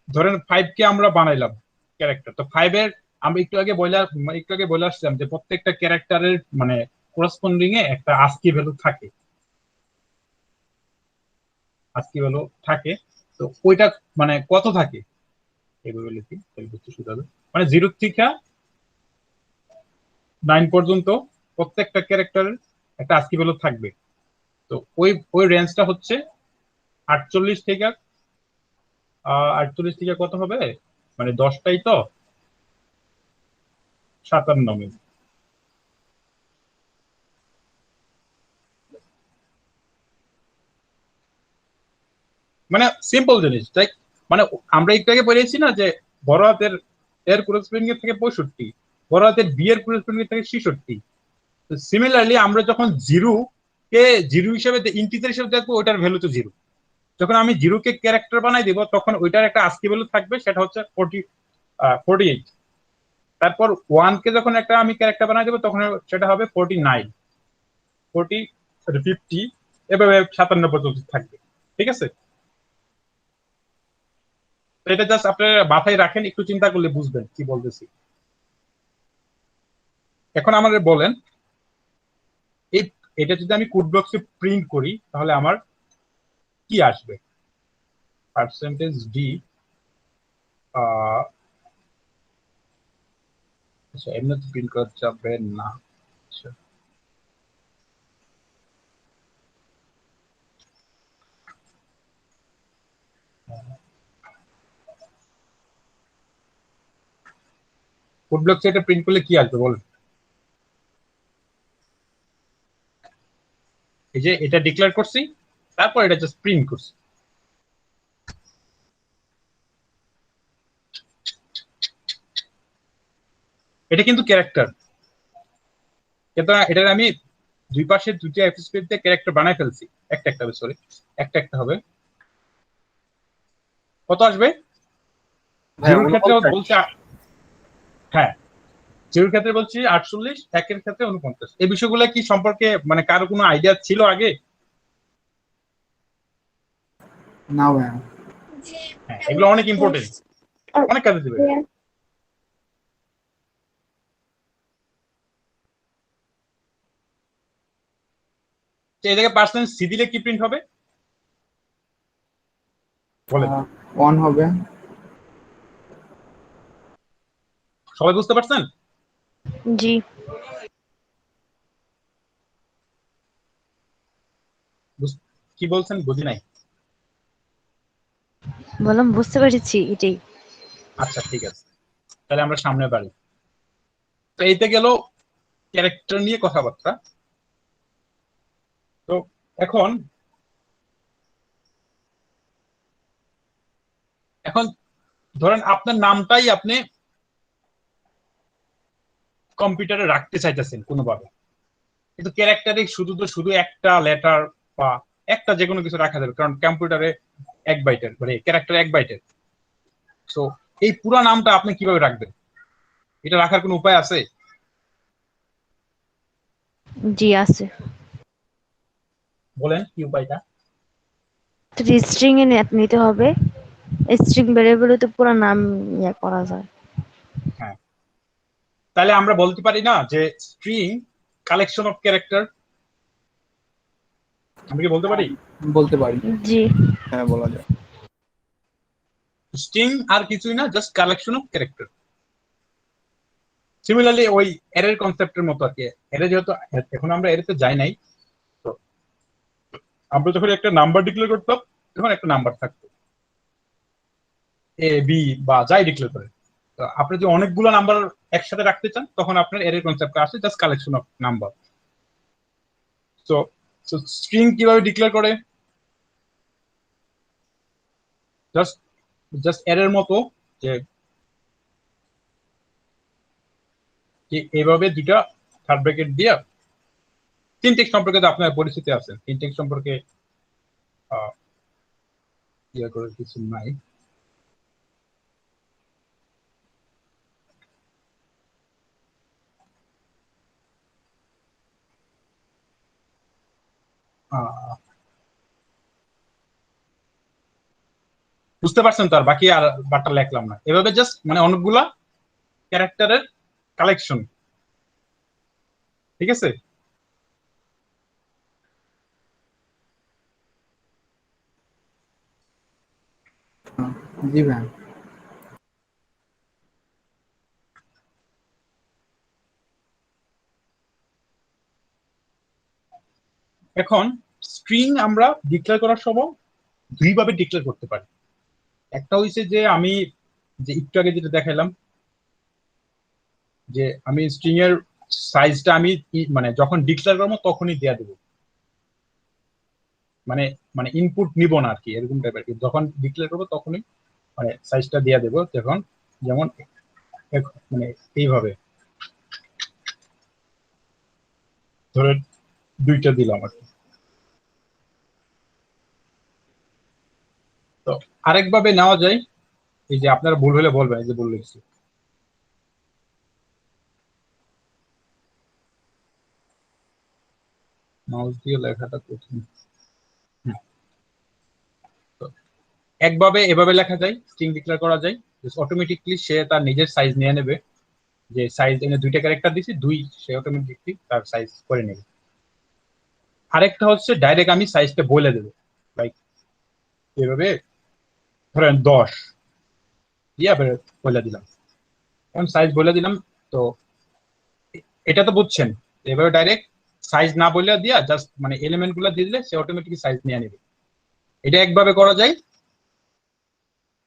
[SPEAKER 1] ধরেন 5 কে আমরা বানাইলাম ক্যারেক্টার, তো 5-এর আমরা একটু আগে বলে আসছিলাম যে প্রত্যেকটা ক্যারেক্টারের মানে করসপন্ডিং এ একটা আস্কি ভ্যালু থাকে, আস্কি ভ্যালু থাকে। তো ওইটা মানে কত থাকে এভাবে লিখি তাহলে বুঝতে সুবিধা হবে। মানে 0 থেকে 9 পর্যন্ত প্রত্যেকটা ক্যারেক্টারের একটা আস্কি ভ্যালু থাকবে। তো ওই ওই রেঞ্জটা হচ্ছে 48 থেকে 48 থেকে কত হবে মানে 10টাই তো 57 মানে সিম্পল জিনিস তাই। মানে আমরা একটু আগে বলেছি না যে বড় হাতের এর করসপন্ডিং এর থেকে 65, বড় হাতের বি এর করসপন্ডিং এর থেকে 66। তো সিমিলারলি আমরা যখন জিরো কে জিরো হিসেবে ইন্টিজার হিসেবে দেখবো ওইটার ভ্যালু তো জিরো। যখন আমি জিরো কে ক্যারেক্টার বানাই দিব তখন ওইটার একটা আস্কি ভ্যালু থাকবে, সেটা হচ্ছে 48। তারপর 1 কে যখন একটা আমি ক্যারেক্টার বানাই দেবো তখন সেটা হবে 49, 50, এভাবে 57 পর্যন্ত থাকবে। ঠিক আছে, তো এটা জাস্ট আপনার মাথায় রাখেন, একটু চিন্তা করলে বুঝবেন কি বলতেছি। এখন আমাদের বলেন এই এটা যদি আমি কোড বক্সে প্রিন্ট করি তাহলে আমার কি আসবে? পার্সেন্টেজ ডি, আচ্ছা এমনি তো প্রিন্ট করা যাবে না। আচ্ছা কোড বক্সে এটা প্রিন্ট করলে কি আসবে বলেন? এই যে এটা ডিক্লেয়ার করছি, তারপর এটা জাস্ট প্রিন্ট করছি। এটা কিন্তু ক্যারেক্টার, কিন্তু এটার আমি দুই পাশে দুইটা স্পেস দিয়ে ক্যারেক্টার বানাই ফেলছি। একটা একটা হবে, সরি একটা একটা হবে। কত আসবে?
[SPEAKER 6] ভাইয়া
[SPEAKER 1] জিরোর ক্ষেত্রে
[SPEAKER 6] 49।
[SPEAKER 1] বলছে হ্যাঁ, জিরোর ক্ষেত্রে বলছি 48, একের ক্ষেত্রে 49। এই বিষয়গুলো কি সম্পর্কে মানে কারো কোনো আইডিয়া ছিল আগে?
[SPEAKER 2] না ভাইয়া।
[SPEAKER 5] যে
[SPEAKER 1] হ্যাঁ, এগুলো অনেক ইম্পর্টেন্ট, অনেক কাজে দেবে। এই জায়গায় পার্সেন্ট সি দিলে কি প্রিন্ট হবে বলেন?
[SPEAKER 2] 1 হবে।
[SPEAKER 1] সবাই বুঝতে পারছেন?
[SPEAKER 4] জি,
[SPEAKER 1] কি বলছেন বুঝি নাই।
[SPEAKER 4] বললাম বুঝতে পেরেছি এটাই।
[SPEAKER 1] আচ্ছা ঠিক আছে, তাহলে আমরা সামনে বাড়ি। তো এইতে গেল ক্যারেক্টার নিয়ে কথাবার্তা। তো এখন এখন ধরেন আপনার নামটাই আপনি কম্পিউটারে রাখতে চাইতেছেন কোনোভাবে, কিন্তু ক্যারেক্টারে শুধু একটা লেটার বা একটা যে কোনো কিছু রাখা যাবে, কারণ কম্পিউটারে 1 বাইটের মানে ক্যারেক্টার 1 বাইটের। তো এই পুরো নামটা আপনি কিভাবে রাখবেন? এটা রাখার কোনো উপায় আছে?
[SPEAKER 4] জি আছে,
[SPEAKER 1] বলেন কি উপায়টা।
[SPEAKER 4] স্ট্রিং এ নিতে হবে। স্ট্রিং ভ্যারিয়েবলে তো পুরো নাম ইয়ে করা যায়।
[SPEAKER 1] হ্যাঁ, তাহলে আমরা বলতে পারি না যে স্ট্রিং কালেকশন অফ ক্যারেক্টার? আমরা কি বলতে পারি?
[SPEAKER 2] বলতে পারি।
[SPEAKER 4] জি,
[SPEAKER 6] হ্যাঁ বলা যায়।
[SPEAKER 1] স্ট্রিং আর কিছুই না, just collection of character. Similarly ওই এরের কনসেপ্টের মতো আর কি। এরে যেহেতু এখন আমরা এরেতে যাই নাই, তো আমরা যখন একটা নাম্বার ডিক্লেয়ার করতাম তখন একটা নাম্বার থাকতো। এ বি বা যাই ডিক্লেয়ার করেন, তো আপনি যদি অনেকগুলো নাম্বার একসাথে রাখতে চান তখন আপনার এর কনসেপ্ট আসে জাস্ট কালেকশন অফ নাম্বার। তো স্ট্রিং কিভাবে ডিক্লেয়ার করে, জাস্ট জাস্ট এর মতো যে এইভাবে দুটা থার্ড ব্র্যাকেট দিয়া, সিনট্যাক্স সম্পর্কে তো আপনার পরিচিতি আছে, সিনট্যাক্স সম্পর্কে ইয়ে করে কিছু নাই। বুঝতে পারছেন তো, আর বাকি আর বারটা লেখলাম না, এভাবে জাস্ট মানে অনেকগুলা ক্যারেক্টারের কালেকশন। ঠিক আছে,
[SPEAKER 2] জি ভাই।
[SPEAKER 1] এখন স্ট্রিং আমরা ডিক্লেয়ার করার সময় দুইভাবে ডিক্লেয়ার করতে পারি। একটা হইছে যে আমি যে একটু আগে যেটা দেখাইলাম, যে আমি স্ট্রিং এর সাইজটা আমি মানে যখন ডিক্লেয়ার করবো তখনই দেয়া দেবো, মানে মানে ইনপুট নিব না আর কি, এরকম টাইপের। যখন ডিক্লেয়ার করবো তখনই মানে সাইজটা দিয়ে দেবো। যখন যেমন মানে এইভাবে ধরে দুইটা দিলাম আর কি। তো আরেকভাবে নেওয়া যায়, এই যে আপনারা ভুল হলে বলবেন, এই যে ভুল লিখছি, মাউস দিয়ে লেখাটা কঠিন। তো একভাবে এভাবে লেখা যায়, স্ট্রিং ডিক্লেয়ার করা যায়, অটোমেটিকলি সে তার নিজের সাইজ নিয়ে নেবে। যে সাইজ এনে দুইটা ক্যারেক্টার দিছি, দুই সে অটোমেটিকলি তার সাইজ করে নেবে। আরেকটা হচ্ছে ডাইরেক্ট আমি সাইজটা বলে দেবো, লাইক এভাবে ধরেন 10 দিয়া বলে দিলাম, এখন সাইজ বলে দিলাম। তো এটা তো বুঝছেন, এভাবে ডাইরেক্ট সাইজ না বলে দিয়া জাস্ট মানে এলিমেন্ট গুলো দিয়ে দিলে সে অটোমেটিক সাইজ নিয়ে নেবে। এটা একভাবে করা যায়।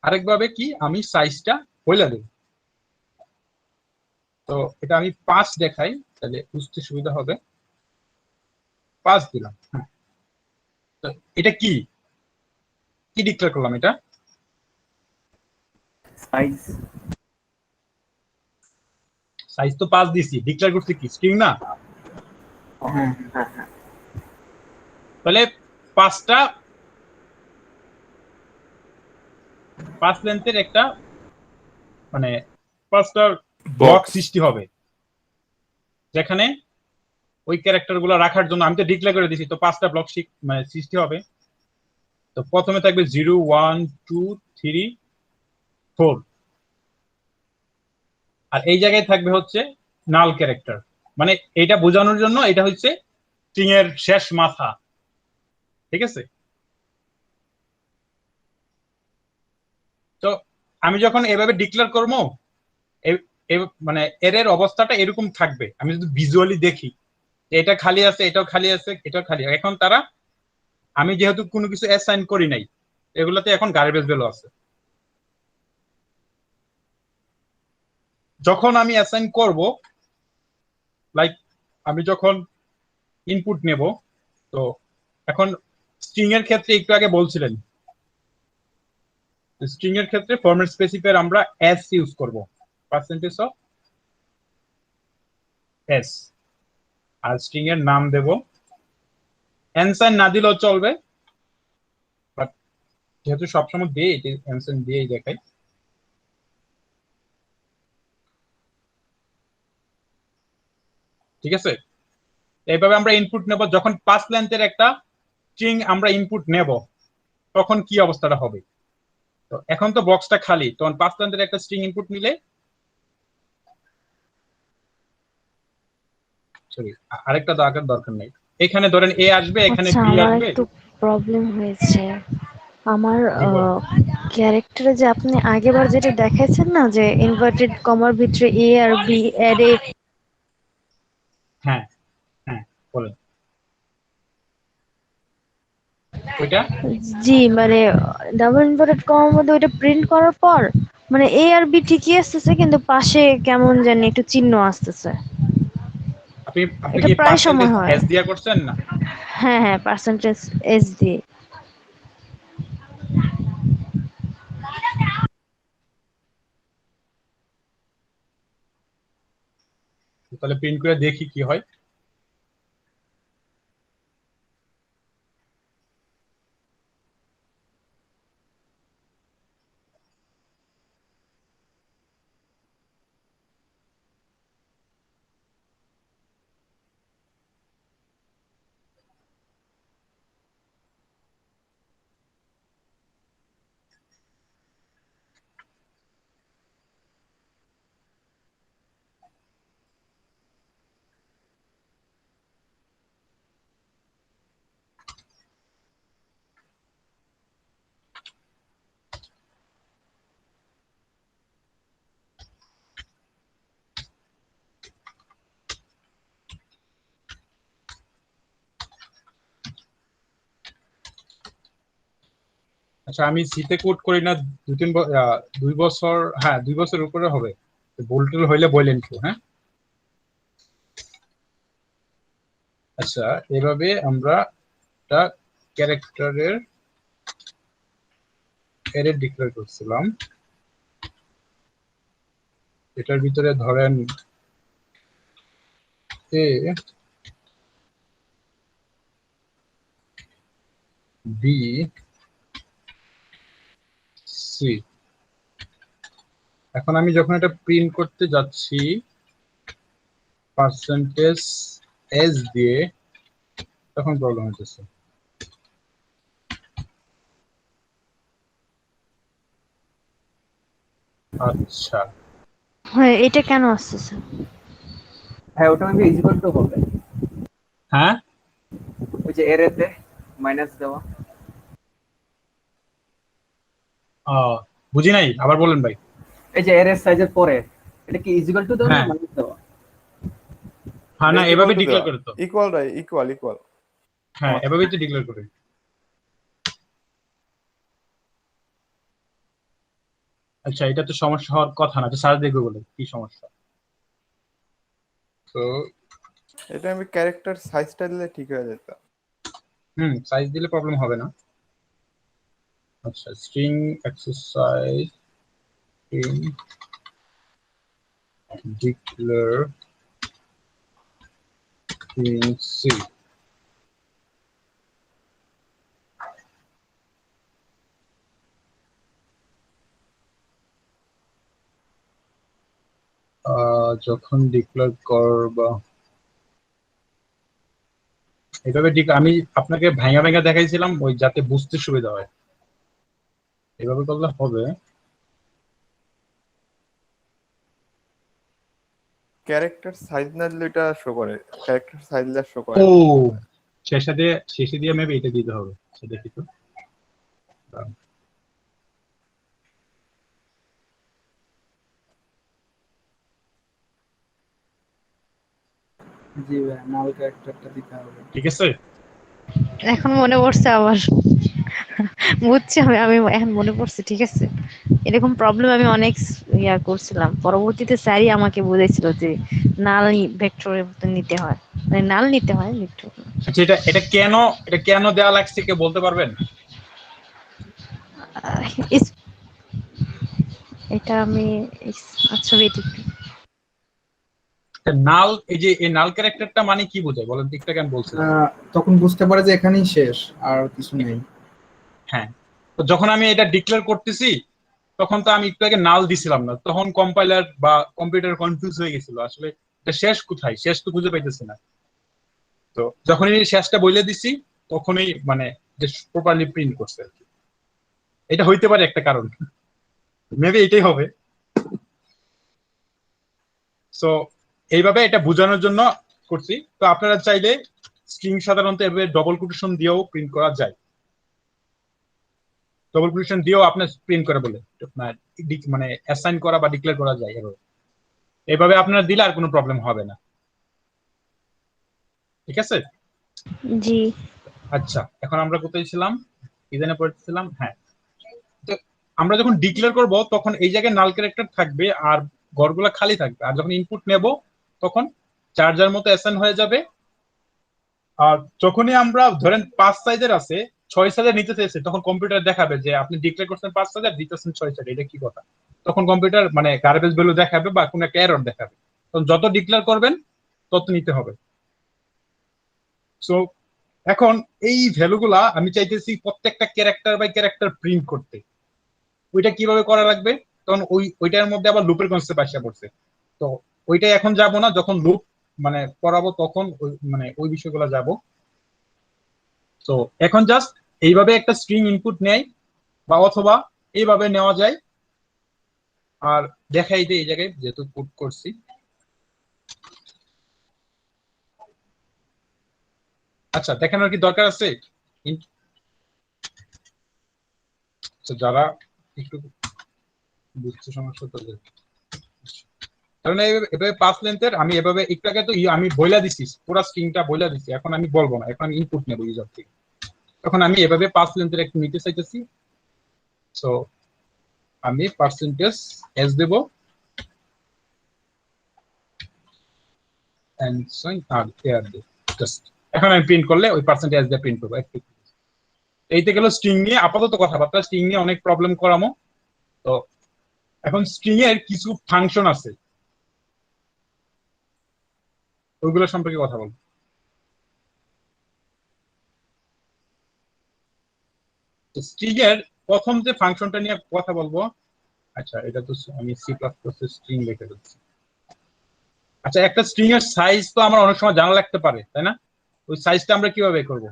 [SPEAKER 1] আরেকভাবে কি, আমি সাইজটা বলে দেব। তো এটা আমি 5 দেখাই, তাহলে বুঝতে সুবিধা হবে। 5 দিলাম, হ্যাঁ। তো এটা কি কি ডিক্লেয়ার করলাম, এটা
[SPEAKER 6] সাইজ।
[SPEAKER 1] সাইজ তো 5 দিছি, ডিক্লেয়ার করছি কি স্ট্রিং না?
[SPEAKER 2] হ্যাঁ
[SPEAKER 1] তাহলে 5টা 5 লেন্থের একটা মানে 5টা ব্লক সৃষ্টি হবে, যেখানে ওই ক্যারেক্টার গুলো রাখার জন্য আমি তো ডিক্লেয়ার করে দিছি, তো 5টা ব্লক মানে সৃষ্টি হবে। তো প্রথমে থাকবে 0 1 2 3 4, আর এই জায়গায় থাকবে হচ্ছে নাল ক্যারেক্টার। মানে এটা বোঝানোর জন্য এটা হচ্ছে স্ট্রিং এর শেষ মাথা। ঠিক আছে, তো আমি যখন এভাবে ডিক্লেয়ার করবো, মানে এর অবস্থাটা এরকম থাকবে। আমি যদি ভিজুয়ালি দেখি এটা খালি আছে, এটাও খালি আছে, এটাও খালি। এখন তারা, আমি যেহেতু কোনো কিছু অ্যাসাইন করি নাই, এগুলোতে এখন গার্বেজ ভ্যালু আছে। যখন আমি অ্যাসাইন করব, লাইক আমি যখন ইনপুট নেব, তো এখন স্ট্রিং এর ক্ষেত্রে একটু আগে বলছিলেন, স্ট্রিং এর ক্ষেত্রে ফরম্যাট স্পেসিফায়ার আমরা এস ইউজ করব, পার্সেন্টেজ অফ এস, আর স্ট্রিং এর নাম দেব। অ্যানসার না দিলেও চলবে, বাট যেহেতু সবসময় দিয়ে এটি অ্যানসার দিয়েই দেখাই। ঠিক আছে, এইভাবে আমরা ইনপুট নেব। যখন 5 লেন্থের একটা স্ট্রিং আমরা ইনপুট নেব, তখন কি অবস্থাটা হবে? তো এখন তো বক্সটা খালি, তখন 5 লেন্থের একটা স্ট্রিং ইনপুট নিলে, সরি আরেকটা দরকার নেই। এখানে ধরেন এ আসবে, এখানে
[SPEAKER 4] আচ্ছা,
[SPEAKER 1] বি
[SPEAKER 4] আমার
[SPEAKER 1] আসবে।
[SPEAKER 4] একটু প্রবলেম হয়েছে। আমার
[SPEAKER 1] জি বলেন।
[SPEAKER 4] ক্যারেক্টারে যে আপনি আগেরবার যেটা দেখাইছেন না, যে ইনভার্টেড কমার ভিতরে এ আর বি অ্যাড এ,
[SPEAKER 1] হ্যাঁ হ্যাঁ বলেন। ওইটা
[SPEAKER 4] জি মানে ডাবল ইনভার্টেড কমার মধ্যে ওইটা প্রিন্ট করার পর মানে এ আর বি ঠিকই আসতেছে, কিন্তু পাশে কেমন জানি একটু চিহ্ন আসতেছে।
[SPEAKER 1] আপনি আপনি
[SPEAKER 4] এটা
[SPEAKER 1] কি
[SPEAKER 4] প্রায়
[SPEAKER 1] পার্সেন্টেজ
[SPEAKER 4] সময় হয়।
[SPEAKER 1] এস দিয়া করছেন না?
[SPEAKER 4] হ্যাঁ হ্যাঁ, পার্সেন্টেজ এস দিয়ে।
[SPEAKER 1] তাহলে প্রিন্ট করে দেখি কি হয়। আচ্ছা, আমি সিতে কোড করি না, 2 বছর, হ্যাঁ 2 বছর উপরে হবে। ভুল হইলে বললেন একটু, হ্যাঁ। আচ্ছা, এভাবে আমরা একটা ক্যারেক্টারের অ্যারে ডিক্লেয়ার করছিলাম। এটার ভিতরে ধরেন এ বি সি। এখন আমি যখন এটা প্রিন্ট করতে যাচ্ছি পার্সেন্টেজ এস দিয়ে, তখন প্রবলেম হচ্ছে। আচ্ছা,
[SPEAKER 4] হ্যাঁ, এটা কেন আসতেছে?
[SPEAKER 6] হ্যাঁ ওটা মেবি ইকুয়াল টু হবে,
[SPEAKER 1] হ্যাঁ
[SPEAKER 6] ওই যে এরেতে মাইনাস দেওয়া।
[SPEAKER 1] বুঝি নাই, আবার বলেন ভাই।
[SPEAKER 6] এই যে এর সাইজের পরে এটা কি ইকুয়াল টু দেওয়া না
[SPEAKER 1] হ্যাঁ
[SPEAKER 6] মাইনাস দেওয়া?
[SPEAKER 1] হ্যাঁ, না এভাবে ডিক্লেয়ার করে তো।
[SPEAKER 3] ইকুয়াল রাই ইকুয়াল ইকুয়াল।
[SPEAKER 1] হ্যাঁ, এভাবেই তো ডিক্লেয়ার করে। আচ্ছা, এটা তো সমস্যা হওয়ার কথা না, সার্চ দেখবে বলে কি সমস্যা। তো
[SPEAKER 3] এটা আমি ক্যারেক্টার সাইজটা দিলে ঠিক হয়ে যেত।
[SPEAKER 1] সাইজ দিলে প্রবলেম হবে না। আচ্ছা, string exercise string declare in C. যখন ডিক্লেয়ার করবা এভাবে আমি আপনাকে ভাঙা ভাঙা দেখাইছিলাম ওই যাতে বুঝতে সুবিধা হয়। এভাবে করলে হবে।
[SPEAKER 3] ক্যারেক্টার সাইজ না দিলে এটা শো করে, ক্যারেক্টার সাইজ দিলে শো করে
[SPEAKER 1] ও,
[SPEAKER 3] না।
[SPEAKER 1] শেষে দিয়ে মেবি এটা দিতে হবে, সেটা দেখি তো।
[SPEAKER 2] জি ভাই, নাল ক্যারেক্টারটা দিতে হবে।
[SPEAKER 1] ঠিক আছে।
[SPEAKER 4] এখন মনে পড়ছে আবার। বুঝছি, আমি এখন মনে পড়ছে, ঠিক আছে। এরকম প্রবলেম আমি অনেক করছিলাম, পরবর্তীতে স্যারই আমাকে বুঝেছিল যে নাল ভেক্টরের মতো নিতে হয়, মানে নাল নিতে হয় ভেক্টর।
[SPEAKER 1] আচ্ছা, এটা কেন দেওয়া লাগছে কে বলতে পারবেন?
[SPEAKER 4] এটা আমি আচ্ছা wait একটু।
[SPEAKER 1] নাল, এই নাল ক্যারেক্টারটা মানে কি বোঝায় বলেন তো, একটু আমি বলছিলাম।
[SPEAKER 2] তখন বুঝতে পারে যে এখানেই শেষ, আর কিছু নেই।
[SPEAKER 1] হ্যাঁ, তো যখন আমি এটা ডিক্লেয়ার করতেছি তখন তো আমি একটু আগে নাল দিছিলাম না, তখন কম্পাইলার বা কম্পিউটার কনফিউজ হয়ে গেছিল আসলে এটা শেষ কোথায়, শেষ তো খুঁজে পাইতেছি না। তো যখনই শেষটা বলে দিছি তখনই মানে যে প্রপারলি প্রিন্ট করছে আর কি। এটা হইতে পারে একটা কারণ, মেবি এটাই হবে। সো এইভাবে এটা বোঝানোর জন্য করছি। তো আপনারা চাইলে স্ট্রিং সাধারণত এভাবে ডবল কোটেশন দিয়েও প্রিন্ট করা যায়। ডবল কোটেশন দিয়েও আপনার প্রিন্ট করে বলে আপনার মানে অ্যাসাইন করা বা ডিক্লেয়ার করা যায়। এভাবে আপনার দিলে আর কোনো প্রবলেম হবে না। ঠিক আছে।
[SPEAKER 4] জি।
[SPEAKER 1] আচ্ছা, এখন আমরা কোথায় ছিলাম? ইদানে পড়তেছিলাম, হ্যাঁ। তো আমরা যখন ডিক্লেয়ার করব তখন এই জায়গায় নাল ক্যারেক্টার থাকবে আর ঘরগুলা খালি থাকবে, আর যখন ইনপুট নেব তখন চার্জার মতো অ্যাসাইন হয়ে যাবে। আর যখনই আমরা ধরেন 5 সাইজের আছে 6 সাইজের নিতে চাইছে, তখন কম্পিউটার দেখাবে যে আপনি ডিক্লেয়ার করছেন 5 সাইজের, দিতেছেন 6 সাইজ, এটা কি কথা? তখন কম্পিউটার মানে গার্বেজ ভ্যালু দেখাবে বা কোনো একটা এরর দেখাবে। তখন যত ডিক্লেয়ার করবেন তত নিতে হবে। সো এখন এই ভ্যালুগুলা আমি চাইতেছি প্রত্যেকটা ক্যারেক্টার বাই ক্যারেক্টার প্রিন্ট করতে। ওইটা কিভাবে করা লাগবে? তখন ওইটার মধ্যে আবার লুপের কনসেপ্ট আসা পড়ছে। তো ওইটাই এখন যাব না, যখন লুপ মানে পড়াবো তখন মানে ওই বিষয়গুলো যাব। তো এখন জাস্ট এইভাবে একটা স্ট্রিং ইনপুট নেয় বা অথবা এইভাবে নেওয়া যায়। আর দেখাই দিই এই জায়গায় যেহেতু পুট করছি। আচ্ছা, দেখানোর কি দরকার আছে? যারা একটু বুঝতে সমস্যা তাদের, কারণ এভাবে পাঁচ লেন্থের আমি এভাবে একটু আগে তো আমি বইলা দিছি, পুরো স্ট্রিংটা বইলা দিছি, এখন আমি বলবো না, এখন আমি ইনপুট নেবো ইউজার থেকে। তখন আমি এভাবে পাঁচ লেন্থের একটু নিতে চাইতেছি। সো আমি পার্সেন্টেজ এস দেব এখন আমি প্রিন্ট করলে ওই পার্সেন্টেজ দিয়ে প্রিন্ট করবো। এইতে গেল স্ট্রিং নিয়ে আপাতত কথাবার্তা, স্ট্রিং নিয়ে অনেক প্রবলেম করামো। তো এখন স্ট্রিং এর কিছু ফাংশন আছে, ওইগুলো সম্পর্কে কথা বলবো। স্ট্রিং এর প্রথম যে ফাংশনটা নিয়ে কথা বলবো, আচ্ছা এটা তো আমি সি প্লাস প্লাস স্ট্রিং লিখে দিচ্ছি। আচ্ছা, একটা স্ট্রিং এর সাইজ তো আমার অনেক সময় জানা লাগতে পারে, তাই না? ওই সাইজটা আমরা কিভাবে বের করব?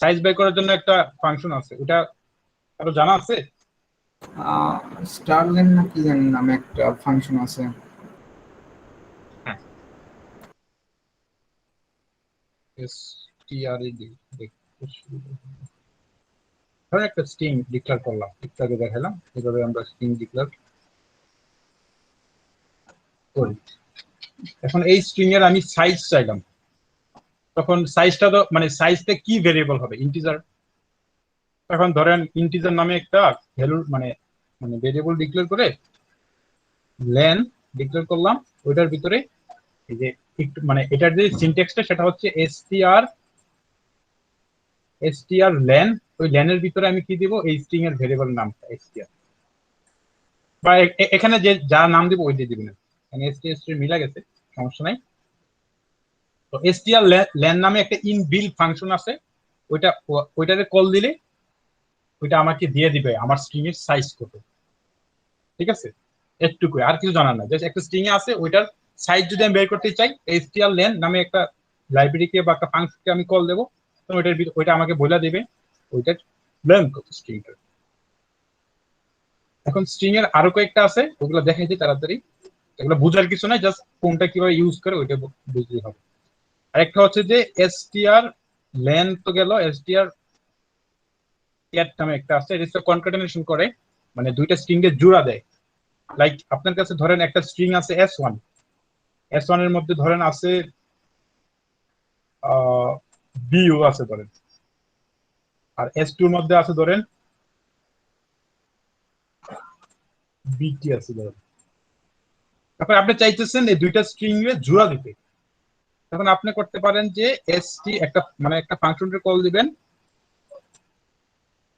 [SPEAKER 1] সাইজ বের করার জন্য একটা ফাংশন আছে, ওটা আরো জানা আছে?
[SPEAKER 2] স্টারলেন না কি জানি নামে একটা ফাংশন আছে।
[SPEAKER 1] হ্যাঁ, stred ধরেন একটা স্ট্রিং ডিক্লেয়ার করলাম, একটু আগে দেখালাম এভাবে আমরা স্ট্রিং ডিক্লেয়ার করি। এখন এই স্ট্রিং এর আমি সাইজ চাইলাম, তখন সাইজটা তো মানে সাইজটা কি ভেরিয়েবল হবে? ইন্টিজার। এখন ধরেন ইন্টিজার নামে একটা ভ্যালু মানে মানে ভেরিয়েবল ডিক্লেয়ার করে লেন ডিক্লেয়ার করলাম, ওইটার ভিতরে এই যে একটু মানে এটার যে সিনট্যাক্সটা সেটা হচ্ছে str len, ওই লেনের ভিতরে আমি কি দিব? এই স্ট্রিং এর ভেরিয়েবল নামটা str, বা এখানে যে যা নাম দিব ওই দিয়ে দিবেন। এখানে str মিলা গেছে, সমস্যা নাই। তো str len নামে একটা ইনবিল্ট ফাংশন আছে, ওইটারে কল দিলে ওইটা আমাকে দিয়ে দিবে আমার স্ট্রিং এর সাইজ কত। ঠিক আছে, একটুকু, আর কিছু জানার না, জাস্ট একটা স্ট্রিং এ আছে ওইটার সাইজ যদি আমি বের করতে চাই, str len নামে একটা লাইব্রেরিকে বা একটা ফাংশনকে আমি কল দেবো, তো ওইটা আমাকে বলে দিবে ওইটার লেন কত স্ট্রিংটার। এখন স্ট্রিং এর আরো কয়েকটা আছে, ওগুলো দেখাই দিই তাড়াতাড়ি। এগুলো বুঝার কিছু নাই, জাস্ট কোনটা কিভাবে ইউজ করে ওইটা বুঝলেই হবে। আরেকটা হচ্ছে যে str len তো গেল, str cat নামে একটা আছে, এটা কনক্যাটেনেশন করে, মানে দুইটা স্ট্রিং এর জোড়া দেয়। লাইক আপনার কাছে ধরেন একটা স্ট্রিং আছে s1 এর মধ্যে ধরেন আছে bu আছে ধরেন, আর s2 এর মধ্যে আছে ধরেন bt আছে ধরেন। তারপর আপনি চাইতেছেন এই দুইটা স্ট্রিং এর জোড়া দিতে, তখন আপনি করতে পারেন যে st একটা মানে একটা ফাংশনের কল দিবেন।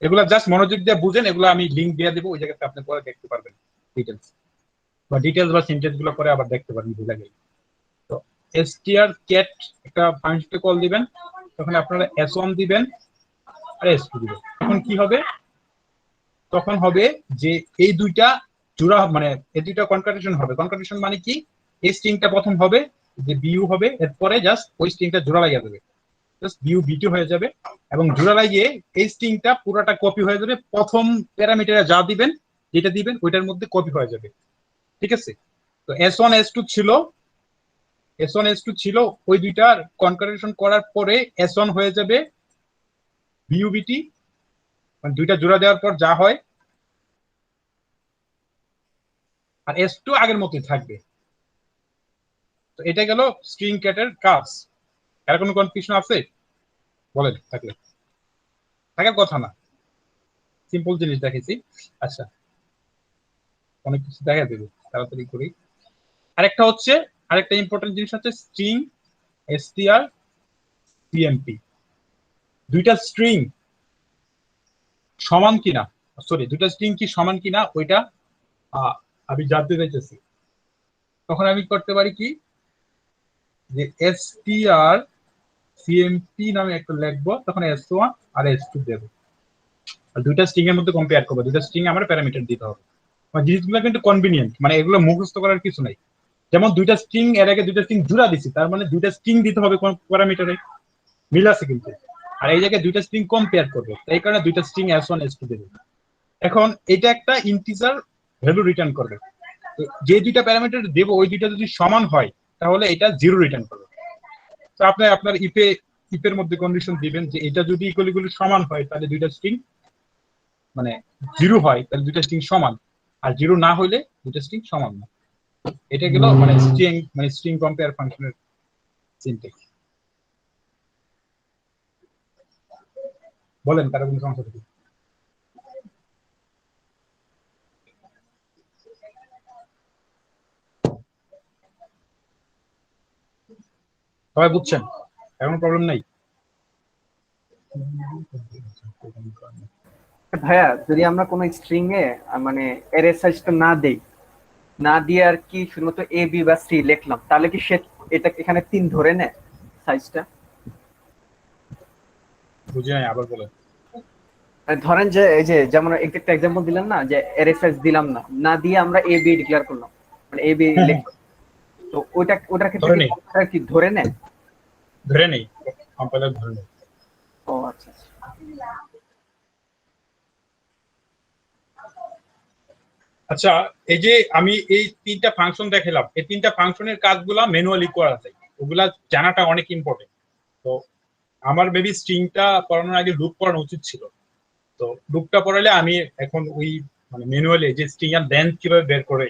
[SPEAKER 1] এগুলা জাস্ট মনোযোগ দিয়ে বুঝেন, এগুলো আমি লিংক দিয়ে দেবো, ওই জায়গাতে আপনি পরে দেখতে পারবেন ডিটেলস বা সিনট্যাক্স গুলো পরে আবার দেখতে পারবেন ভুলে গেলে। তো str cat একটা ফাংশনকে কল দিবেন, তখন আপনারা s1 দিবেন আর s2 দিবেন। তখন কি হবে? তখন হবে যে এই দুইটা জোড়া মানে এই দুইটা কনকাটেশন হবে। কনকাটেশন মানে কি? এই স্ট্রিংটা প্রথম হবে যে বিউ হবে, এরপরে জাস্ট ওই স্ট্রিংটা জোড়া লাগিয়ে দেবে, জাস্ট বিউ বিটু হয়ে যাবে, এবং জোড়া লাগিয়ে এই স্ট্রিংটা পুরোটা কপি হয়ে যাবে। প্রথম প্যারামিটারে যা দিবেন, যেটা দিবেন ওইটার মধ্যে কপি হয়ে যাবে। ঠিক আছে, তো s1 s2 ছিল, ওই দুইটার কনকাটেশন করার পরে s1 হয়ে যাবে বিউবিটি, মানে দুইটা জোড়া দেওয়ার পর যা হয়, আর s2 আগের মতোই থাকবে। তো এটা গেল স্ট্রিং ক্যাটের কাজ। কার কোনো কনফিউশন আছে বলেন, থাকলে থাকার কথা না, সিম্পল জিনিস দেখেছি। আচ্ছা, অনেক কিছু দেখা দেবে, তাড়াতাড়ি করি। আরেকটা ইম্পর্টেন্ট জিনিস হচ্ছে স্ট্রিং, এসটিআর, সিএমপি। দুইটা স্ট্রিং সমান কিনা, সরি দুইটা স্ট্রিং কি সমান কিনা ওইটা আমি জানতে চাইতেছি। তখন আমি করতে পারি কি, যে এসটিআর সিএমপি নামে একটা লিখবো, তখন S1 আর S2 দেবো, আর দুইটা স্ট্রিং এর মধ্যে কম্পেয়ার করবো। দুইটা স্ট্রিং আমার প্যারামিটার দিতে হবে। মানে জিনিসগুলো কিন্তু কনভিনিয়েন্ট, মানে এগুলো মুখস্থ করার কিছু নাই। যেমন দুইটা স্ট্রিং, এর আগে দুইটা স্ট্রিং জোড়া দিছি, তার মানে দুইটা স্ট্রিং দিতে হবে কোন প্যারামিটারে, মিল আছে কিন্তু। আর এই জায়গায় দুইটা স্ট্রিং কম্পেয়ার করবে, এই কারণে দুইটা স্ট্রিং S1 S2 দেবে। এখন এটা একটা ইন্টিজার ভ্যালু রিটার্ন করবে। তো যে দুইটা প্যারামিটার দেবো ওই দুইটা যদি সমান হয় তাহলে এটা 0 রিটার্ন করবে। তো আপনি আপনার ইফের মধ্যে কন্ডিশন দিবেন যে এটা যদি ইকুয়ালি সমান হয় তাহলে দুইটা স্ট্রিং মানে 0 হয়, তাহলে দুইটা স্ট্রিং সমান, আর 0 না হইলে দুইটা স্ট্রিং সমান না। এটা গেল মানে স্ট্রিং কম্পেয়ার ফাংশনের সিনট্যাক্স। বলেন কারো কোনো সমস্যা থাকে? সবাই বুঝছেন? এখন প্রবলেম নাই?
[SPEAKER 6] ভাইয়া যদি আমরা কোনো স্ট্রিং এ মানে এর সাইজটা না দেই, না দিয়ে আর কি শুধুমাত্র এ বি বা সি লিখলাম, তাহলে কি সে এটা এখানে 3 ধরে নেয় সাইজটা?
[SPEAKER 1] বুঝি নাই, আবার বলেন।
[SPEAKER 6] ধরেন যে এই যে যেমন একটা এক্সাম্পল দিলাম না, যে এর সাইজ দিলাম না, না দিয়ে আমরা এ বি ডিক্লেয়ার করলাম, মানে এ বি লিখলাম, তো ওটার ক্ষেত্রে
[SPEAKER 1] ধরে
[SPEAKER 6] কি
[SPEAKER 1] নেই,
[SPEAKER 6] কম্পাইলার কি ধরে নেয়?
[SPEAKER 1] ধরে নেই, কম্পাইলার ধরে নেই।
[SPEAKER 6] ও আচ্ছা।
[SPEAKER 1] আচ্ছা, এই যে আমি এই তিনটা ফাংশন দেখালাম, এই তিনটা ফাংশনের কাজগুলা ম্যানুয়ালি করা যায়, ওগুলা জানাটা অনেক ইম্পর্টেন্ট। তো আমার মেবি স্ট্রিংটা পড়ানোর আগে লুপ পড়ানো উচিত ছিল। তো লুপটা পড়ালে আমি এখন ওই মানে ম্যানুয়ালি যে স্ট্রিং এর লেন্থ কিভাবে বের করে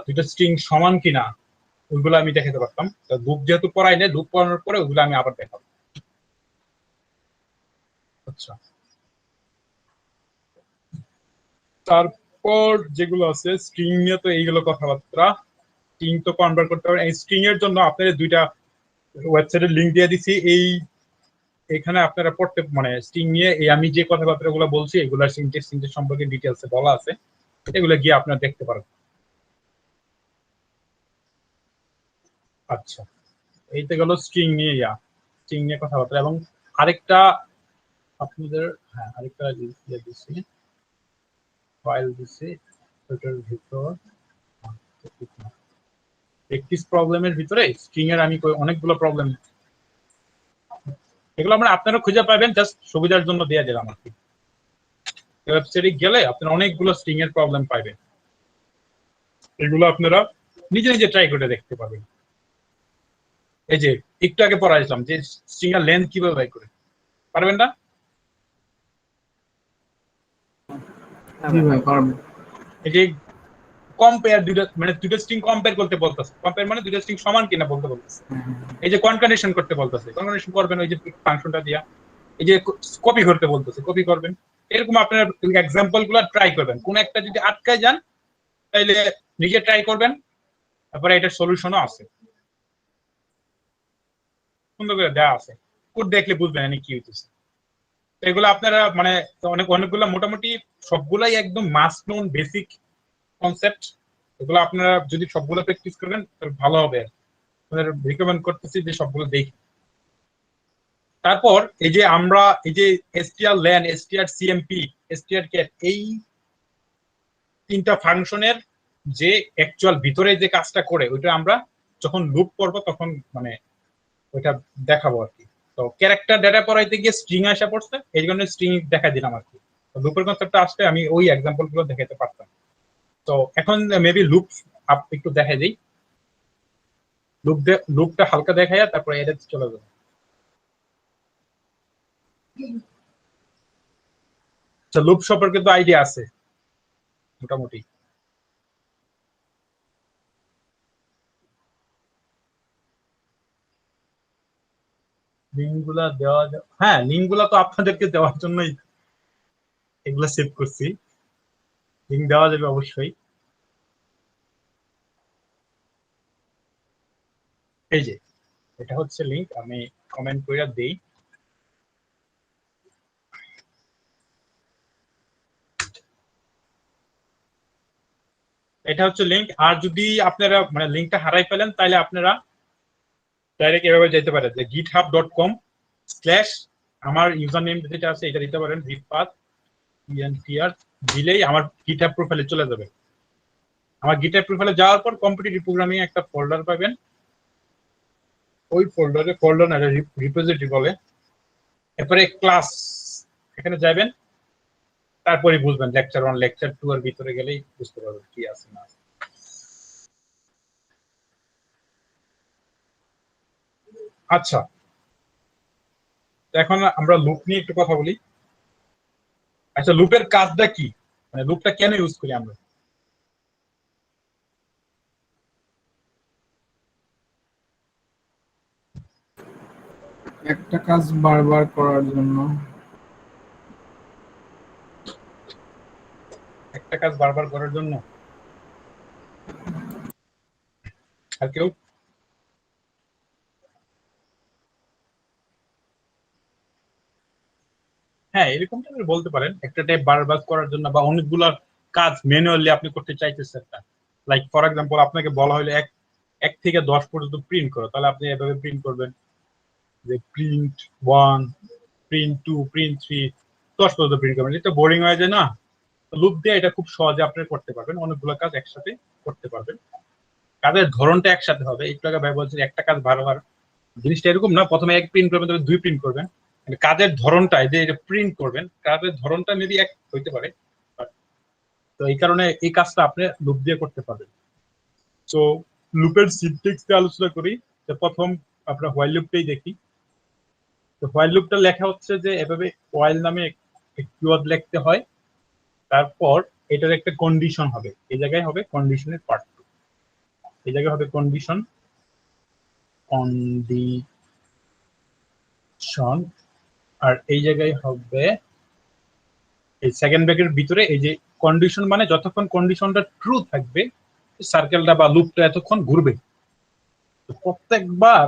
[SPEAKER 1] দুইটা স্ট্রিং সমান কিনা ওইগুলো আমি দেখাতে পারতাম। তো লুপ যেহেতু পড়াইলে, লুপ পড়ানোর পরে ওইগুলো আমি আবার দেখাবো। আচ্ছা, তারপর যেগুলো আছে স্ট্রিং নিয়ে, তো এইগুলো কথাবার্তা। স্ট্রিং তো কনভার্ট করতে পারবেন। এই স্ট্রিং এর জন্য আপনাদের দুইটা ওয়েবসাইটের লিংক দিয়ে দিছি, এখানে আপনারা পড়তে মানে স্ট্রিং নিয়ে এই আমি যে কথাবার্তা গুলো বলছি এগুলোর সিনট্যাক্স সম্পর্কে ডিটেলসে বলা আছে, এগুলো গিয়ে আপনারা দেখতে পারেন। আচ্ছা, এইটা গেল স্ট্রিং নিয়ে কথাবার্তা। এবং আরেকটা আপনাদের, হ্যাঁ আরেকটা দিচ্ছি, ফাইল দিচ্ছি, ওটার ভিতর প্র্যাকটিস প্রবলেমের ভিতরে স্ট্রিং এর আমি অনেকগুলো প্রবলেম, এগুলো আমরা আপনারা খুঁজে পাবেন, জাস্ট সুবিধার জন্য দিয়ে দিলাম আর কি। ওয়েবসাইটে গেলে আপনারা অনেকগুলো স্ট্রিং এর প্রবলেম পাবেন, এগুলো আপনারা নিজে নিজে ট্রাই করে দেখতে পাবেন। এই যে একটু আগে পড়াইছিলাম যে স্ট্রিং এর লেন্থ কিভাবে বের করে, পারবেন না?
[SPEAKER 2] জি ভাই পারবো।
[SPEAKER 1] এই যে কম্পেয়ার দুইটা স্ট্রিং কম্পেয়ার করতে বলতেছে, কম্পেয়ার মানে দুইটা স্ট্রিং সমান কিনা বলতে বলতেছে। এই যে কনকাটেশন করতে বলতেছে, কনকাটেশন করবেন ওই যে ফাংশনটা দিয়া। এই যে কপি করতে বলতেছে, কপি করবেন। এরকম আপনার এক্সাম্পল গুলো ট্রাই করবেন, কোন একটা যদি আটকায় যান তাইলে নিজে ট্রাই করবেন, তারপরে এটার সলিউশনও আছে, সুন্দর করে দেওয়া আছে, কোড দেখলে বুঝবেন কি হইতেছে। এগুলো আপনারা মানে অনেকগুলো মোটামুটি সবগুলাই একদম মাস্ট নোন বেসিক কনসেপ্ট, এগুলো আপনারা যদি সবগুলো প্র্যাকটিস করেন তাহলে ভালো হবে। আপনাদের রিকমেন্ড করতেছি যে সবগুলো দেখি। তারপর এই যে আমরা এই যে str len, str cmp, str cat, এই তিনটা ফাংশনের যে অ্যাকচুয়াল ভিতরে যে কাজটা করে ওইটা আমরা যখন লুপ করব তখন মানে ওইটা দেখাবো আর কি। তো ক্যারেক্টার ডেটা পড়াইতে গিয়ে স্ট্রিং আসা পড়ছে, এই জন্য স্ট্রিং দেখা দিলাম আর কি। তো লুপের কনসেপ্টটা আসলে আমি ওই এক্সাম্পল গুলো দেখাতে পারতাম। তো এখন মেবি লুপ একটু দেখাই দিই, লুপটা হালকা দেখাইয়া তারপরে এদের চলে যাবে। আচ্ছা, লুপ সম্পর্কে তো আইডিয়া আছে মোটামুটি। লিঙ্কগুলা দেওয়া হ্যাঁ, লিঙ্কগুলা তো আপনাদেরকে দেওয়ার জন্যই এগুলা সেভ করছি। লিঙ্ক দেওয়া যাবে অবশ্যই। এই যে এটা হচ্ছে লিঙ্ক, আমি কমেন্ট করে দেই। এটা হচ্ছে লিঙ্ক। আর যদি আপনারা মানে লিঙ্কটা হারাই ফেলেন তাহলে আপনারা ডাইরেক্ট এভাবে যেতে পারেন যে github.com/ আমার ইউজার নেম যেটা আছে এটা দিতে পারেন, রিফাত ENTR দিলেই আমার গিটহাব প্রোফাইলে চলে যাবে। আমার গিটহাব প্রোফাইলে যাওয়ার পর কম্পিটিটিভ প্রোগ্রামিং একটা ফোল্ডার পাবেন। ওই ফোল্ডার না রিপোজিটরি বলে। এরপরে ক্লাস এখানে যাবেন, তারপরে বুঝবেন লেকচার 1 লেকচার 2 এর ভিতরে গেলেই বুঝতে পারবেন কি আছে না আছে। আচ্ছা, এখন আমরা লুপ নিয়ে একটু কথা বলি। আচ্ছা, লুপের কাজটা কি, মানে লুপটা কেন ইউজ করি আমরা?
[SPEAKER 2] একটা কাজ বারবার করার জন্য।
[SPEAKER 1] একটা কাজ বারবার করার জন্য। আর কেউ? হ্যাঁ, এরকমটা আপনি বলতে পারেন, একটা টাইপ বারবার করার জন্য, বা অনেকগুলো কাজ ম্যানুয়ালি আপনি করতে চাইতেছেন না। লাইক ফর এক্সাম্পল আপনাকে বলা হলো 1 থেকে 10 পর্যন্ত প্রিন্ট করো, তাহলে আপনি এভাবে প্রিন্ট করবেন যে প্রিন্ট 1, প্রিন্ট 2, প্রিন্ট 3, 10 পর্যন্ত প্রিন্ট করবেন। এটা বোরিং হয়ে যায় না? লুপ দিয়ে এটা খুব সহজে আপনি করতে পারবেন, অনেকগুলো কাজ একসাথে করতে পারবেন। কাজের ধরনটা একসাথে হবে। একটু আগে ভাই বলছেন একটা কাজ বারবার, জিনিসটা এরকম না প্রথমে 1 প্রিন্ট করবেন তবে 2 প্রিন্ট করবেন। কাজের ধরনটা যে প্রিন্ট করবেন, কাজের ধরনটা মেবি এক হইতে পারে। তো এই কারণে এই কাজটা আপনি লুপ দিয়ে করতে পারবেন। তো লুপের সিনট্যাক্স দিয়ে আলোচনা করি। তো প্রথম আমরা হোয়াইল লুপটাই দেখি। তো হোয়াইল লুপটা লেখা হচ্ছে যে এভাবে হোয়াইল নামে কিওয়ার্ড লিখতে হয়, তারপর এটার একটা কন্ডিশন হবে, এই জায়গায় হবে কন্ডিশনের পার্ট 2, এই জায়গায় হবে কন্ডিশন, আর এই জায়গায় হবে এই সেকেন্ড ব্র্যাকেটের ভিতরে এই যে কন্ডিশন, মানে যতক্ষণ কন্ডিশনটা ট্রু থাকবে সার্কেলটা বা লুপটা এতক্ষণ ঘুরবে। তো প্রত্যেকবার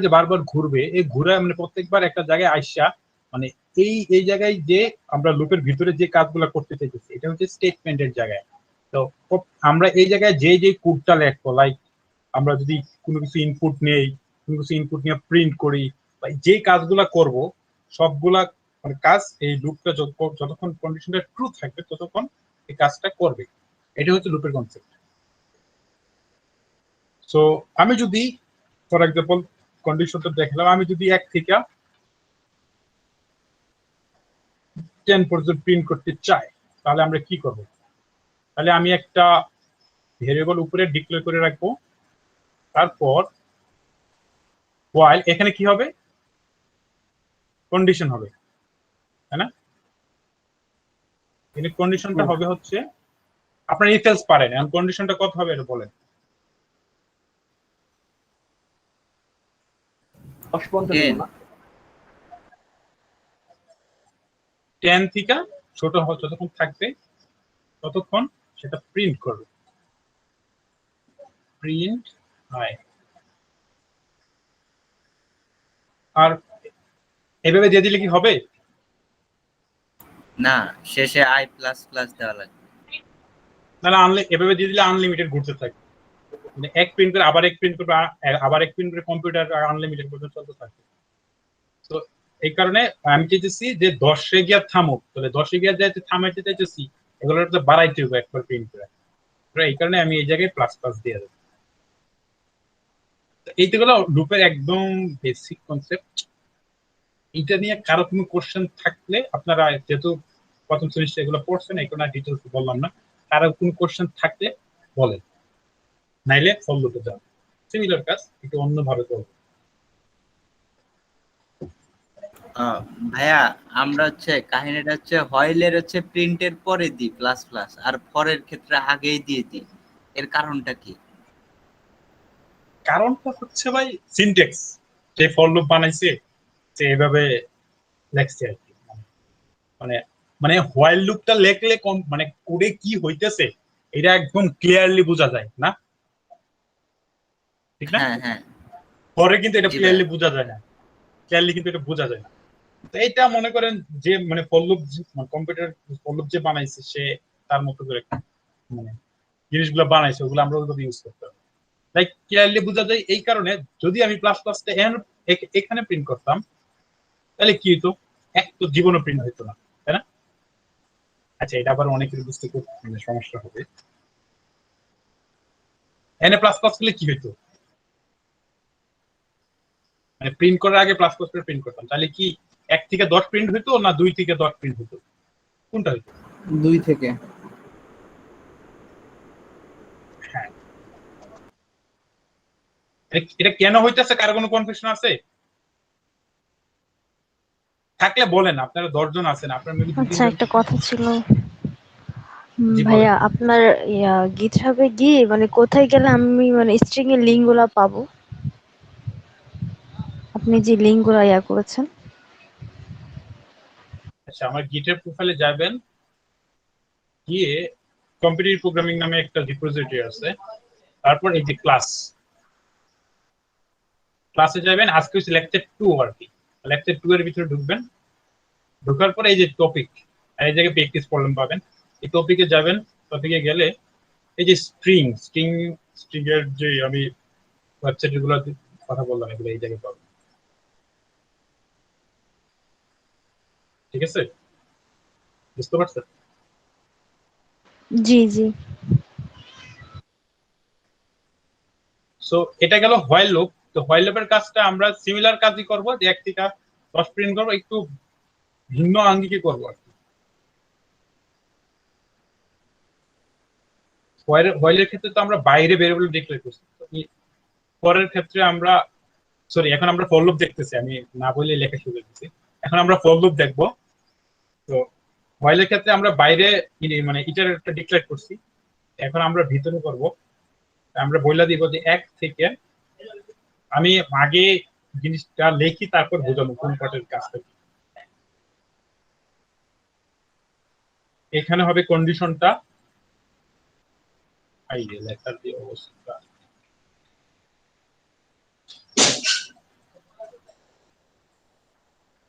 [SPEAKER 1] যে বারবার ঘুরবে, এই ঘুরে মানে প্রত্যেকবার একটা জায়গায় আইসা, মানে এই জায়গায় যে আমরা লুপের ভিতরে যে কাজগুলো করতে চাইতেছি এটা হচ্ছে স্টেটমেন্টের জায়গায়। তো আমরা এই জায়গায় যে কোডটা লিখবো, লাইক আমরা যদি কোনো কিছু ইনপুট নেই, কোনো কিছু ইনপুট নিয়ে প্রিন্ট করি, বা যে কাজগুলা করব সবগুলা মানে কাজ এই লুপটা যতক্ষণ কন্ডিশনটা ট্রু থাকবে ততক্ষণ এই কাজটা করবে। এটা হচ্ছে লুপের কনসেপ্ট। সো আমি যদি ফর এক্সাম্পল কন্ডিশনটা দেখলাম, আমি যদি 1 থেকে 10 পর্যন্ত প্রিন্ট করতে চাই, তাহলে আমরা কি করব? তাহলে আমি একটা ভেরিয়েবল উপরে ডিক্লেয়ার করে রাখবো, তারপর while এখানে কি হবে, কন্ডিশন হবে, তাই না? এখানে কন্ডিশনটা হবে হচ্ছে আপনার ইফ এলস পারেন, এখন কন্ডিশনটা কত হবে এটা বলেন।
[SPEAKER 6] 10 পর্যন্ত দেব না,
[SPEAKER 1] 10 থেকে ছোট যতক্ষণ থাকবে ততক্ষণ সেটা প্রিন্ট করবে, প্রিন্ট হয়। আর এভাবে দিয়ে দিলে কি হবে?
[SPEAKER 7] না, শেষে আই প্লাস প্লাস দেওয়া লাগবে।
[SPEAKER 1] তাহলে এভাবে দিয়ে দিলে আনলিমিটেড ঘুরতে থাকবে, মানে 1 প্রিন্ট করে আবার 1 প্রিন্ট করবে, আবার 1 প্রিন্ট করে কম্পিউটার আনলিমিটেড পর্যন্ত চলতে থাকবে। তো এই কারণে আমি চাইতেছি যে 10-এ গিয়ে থামুক, তাহলে 10-এ গিয়ে যাইতে থামাইতে চাইতেছি, এগুলো তো বাড়াইতে হবে একবার প্রিন্ট করে। এই কারণে আমি এই জায়গায় প্লাস প্লাস দিয়ে দেবো। এইগুলো লুপের একদম বেসিক কনসেপ্ট। এটা নিয়ে কারো কোনো কোশ্চেন থাকলে আপনারা যেহেতু প্রথম সেমিস্টার এগুলো পড়ছেন, এই কারণে ডিটেলস বললাম না, কারো কোনো কোশ্চেন থাকলে বলেন, নাইলে ফল লুপে যান, সিমিলার কাজ একটু অন্যভাবে করবো।
[SPEAKER 7] ভাইয়া আমরা কাহিনীটা হয়েলের প্রিন্টের পরে দিই প্লাস প্লাস, আর ফরের ক্ষেত্রে আগেই দিয়ে দিই, এর কারণটা কি?
[SPEAKER 1] কারণটা হচ্ছে ভাই সিনট্যাক্স। যে ফর লুপ বানাইছে সে এভাবে লেখছে আর কি। মানে মানে হোয়াইল লুপটা লেখলে মানে কোডে কি হইতেছে এটা একদম ক্লিয়ারলি বোঝা যায় না, ঠিক না?
[SPEAKER 7] হ্যাঁ হ্যাঁ
[SPEAKER 1] পরে কিন্তু এটা
[SPEAKER 7] জি ভাই।
[SPEAKER 1] ক্লিয়ারলি বোঝা যায় না, ক্লিয়ারলি কিন্তু এটা বোঝা যায় না। তো এটা মনে করেন যে মানে for loop computer for loop যে বানাইছে সে তার মতো করে মানে জিনিসগুলো বানাইছে, ওগুলো আমরা ওইভাবে ইউজ করতে হবে, লাইক ক্লিয়ারলি বোঝা যায়। এই কারণে যদি আমি প্লাস প্লাসটা এখানে প্রিন্ট করতাম তাহলে কি হতো, এক তো জীবনও প্রিন্ট হতো না, তাই না? আচ্ছা, এটা আবার অনেকের বুঝতে খুব সমস্যা হবে। এনে প্লাস প্লাস করলে কি হইতো, মানে প্রিন্ট করার আগে প্লাস প্লাস করে প্রিন্ট করতাম, তাহলে কি 1 থেকে 10 প্রিন্ট হইতো না 2 থেকে 10 প্রিন্ট হইতো, কোনটা হইতো?
[SPEAKER 2] 2 থেকে।
[SPEAKER 1] হ্যাঁ, এটা কেন হইতেছে, কার কোনো কনফিউশন আছে? থাকলে বলেন, আপনারা 10 জন আছেন, আপনারা মেবি 2-3
[SPEAKER 4] আচ্ছা,
[SPEAKER 1] জন।
[SPEAKER 4] একটা কথা ছিল
[SPEAKER 1] জি বলেন।
[SPEAKER 4] ভাইয়া, আপনার গিটহাবে গিয়ে মানে কোথায় গেলে আমি মানে স্ট্রিং এর লিংক গুলা পাবো? আপনি যে লিংক গুলা করেছেন।
[SPEAKER 1] আচ্ছা, আমার গিটের প্রোফাইলে যাবেন, গিয়ে কম্পিটিটিভ প্রোগ্রামিং নামে একটা রিপোজিটরি আছে, তারপর এই যে ক্লাসে যাবেন, আজকে হচ্ছে লেকচার 2 আর কি। লেকচার 2 এর ভিতরে ঢুকবেন, ঢোকার পরে এই যে টপিক, এই জায়গায় প্র্যাকটিস প্রবলেম পাবেন, এই টপিকে যাবেন। টপিকে গেলে এই যে স্ট্রিং এর যে আমি ওয়েবসাইট গুলো কথা বললাম, এগুলো এই জায়গায় পাবেন, ঠিক আছে? বুঝতে পারছেন?
[SPEAKER 4] জি জি।
[SPEAKER 1] সো এটা গেল হোয়াইল লুপ। তো হোয়াইল লুপের কাজটা আমরা সিমিলার কাজই করব, যে 1 থেকে 10 প্রিন্ট করবো, একটু ভিন্ন আঙ্গিকে করবো আর কি। হোয়াইলের ক্ষেত্রে তো আমরা বাইরে ভেরিয়েবল ডিক্লেয়ার করছি, পরের ক্ষেত্রে আমরা সরি, এখন আমরা ফর লুপ দেখতেছি, আমি না বলে লেখা শুরু করতেছি। এখন আমরা ফর লুপ দেখবো। তো হোয়াইলের ক্ষেত্রে আমরা বাইরে মানে ইটারেটরটা ডিক্লেয়ার করছি, এখন আমরা ভিতরে করব। আমরা বইলা দিব যে 1 থেকে, আমি আগে জিনিসটা লিখি তারপর বোঝাবো কোন পার্টের কাজটা কি। এখানে হবে কন্ডিশনটা, এই যে লেখার যে অবস্থা,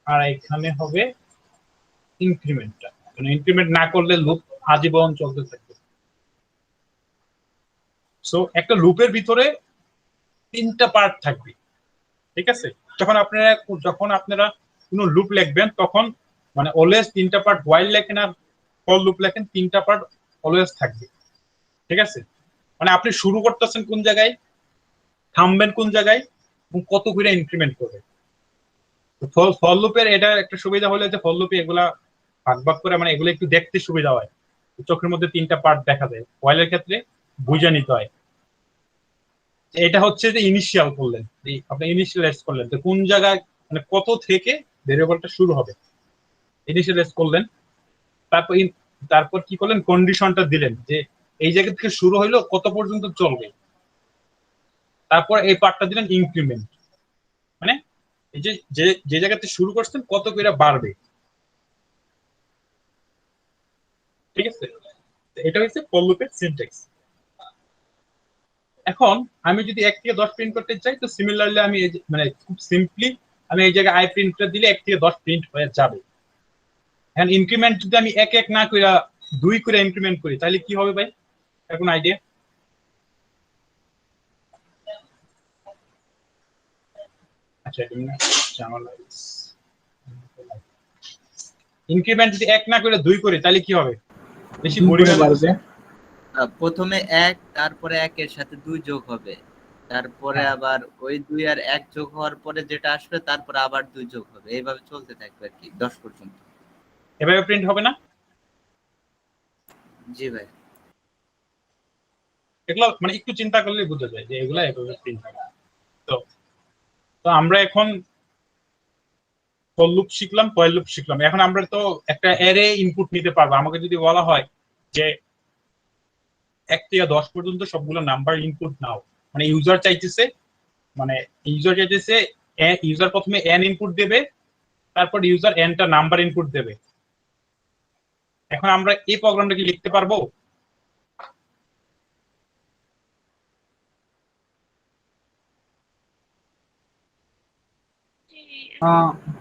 [SPEAKER 1] আর এখানে হবে ইনক্রিমেন্টটা। ইনক্রিমেন্ট না করলে লুপ আজীবন চলতে থাকবে। সো একটা লুপের ভিতরে 3টা পার্ট থাকবে, ঠিক আছে? যখন আপনারা কোনো লুপ লিখবেন তখন মানে অলওয়েজ 3টা পার্ট, হোয়াইল লেখেন আর ফর লুপ লেখেন, 3টা পার্ট অলওয়েজ থাকবে, ঠিক আছে? মানে আপনি শুরু করতেছেন কোন জায়গায়, থামবেন কোন জায়গায়, এবং কত করে ইনক্রিমেন্ট করবেন। ফর লুপের এটা একটা সুবিধা হলো যে ফর লুপে এগুলা ভাগ ভাগ করে, মানে এগুলো একটু দেখতে সুবিধা হয়, চোখের মধ্যে 3টা পার্ট দেখা যায়। হোয়াইলের ক্ষেত্রে বুঝে নিতে হয়। এটা হচ্ছে যে ইনিশিয়াল করলেন, আপনি ইনিশিয়ালাইজ করলেন যে কোন জায়গায় মানে কত থেকে ভেরিয়েবলটা শুরু হবে, ইনিশিয়ালাইজ করলেন। তারপর তারপর কি করলেন, কন্ডিশনটা দিলেন যে এই জায়গা থেকে শুরু হইলো কত পর্যন্ত চলবে। তারপর এই পার্টটা দিলেন ইনক্রিমেন্ট, মানে এই যে যে জায়গাতে শুরু করছেন কত করে বাড়বে, ঠিক আছে? এটা হচ্ছে ফর লুপের সিনট্যাক্স। এখন আমি যদি 1 থেকে 10 প্রিন্ট করতে চাই, তো সিমিলারলি আমি মানে খুব সিম্পলি আমি এই জায়গায় আই প্রিন্টটা দিলে 1 থেকে 10 প্রিন্ট হয়ে যাবে। এখন ইনক্রিমেন্ট যদি আমি 1 না করে 2 করে ইনক্রিমেন্ট করি তাহলে কি হবে ভাই, এখন আইডিয়া? আচ্ছা, ইনক্রিমেন্ট যদি 1 না করে 2 করি তাহলে কি হবে? বেশি বোরিং লাগবে।
[SPEAKER 7] প্রথমে 1, তারপরে 1 এর সাথে 2 যোগ হবে, তারপরে আবার ওই 2 আর 1 যোগ হওয়ার পরে যেটা আসবে তারপরে আবার 2 যোগ হবে, এইভাবে চলতে থাকবে আর কি 10 পর্যন্ত।
[SPEAKER 1] এভাবে প্রিন্ট হবে না?
[SPEAKER 7] জি ভাই।
[SPEAKER 1] এগুলো মানে একটু চিন্তা করলে বোঝা যায় যে এগুলা এভাবে প্রিন্ট হবে। তো তো আমরা এখন ফর লুপ শিখলাম, হোয়াইল লুপ শিখলাম। এখন আমরা তো একটা অ্যারে ইনপুট নিতে পারবো। আমাকে যদি বলা হয় যে 1 থেকে 10 পর্যন্ত সবগুলো নাম্বার ইনপুট নাও, মানে ইউজার চাইতেছে ইউজার প্রথমে n ইনপুট দেবে, তারপর ইউজার nটা নাম্বার ইনপুট দেবে। এখন আমরা এই প্রোগ্রামটা কি লিখতে পারবো?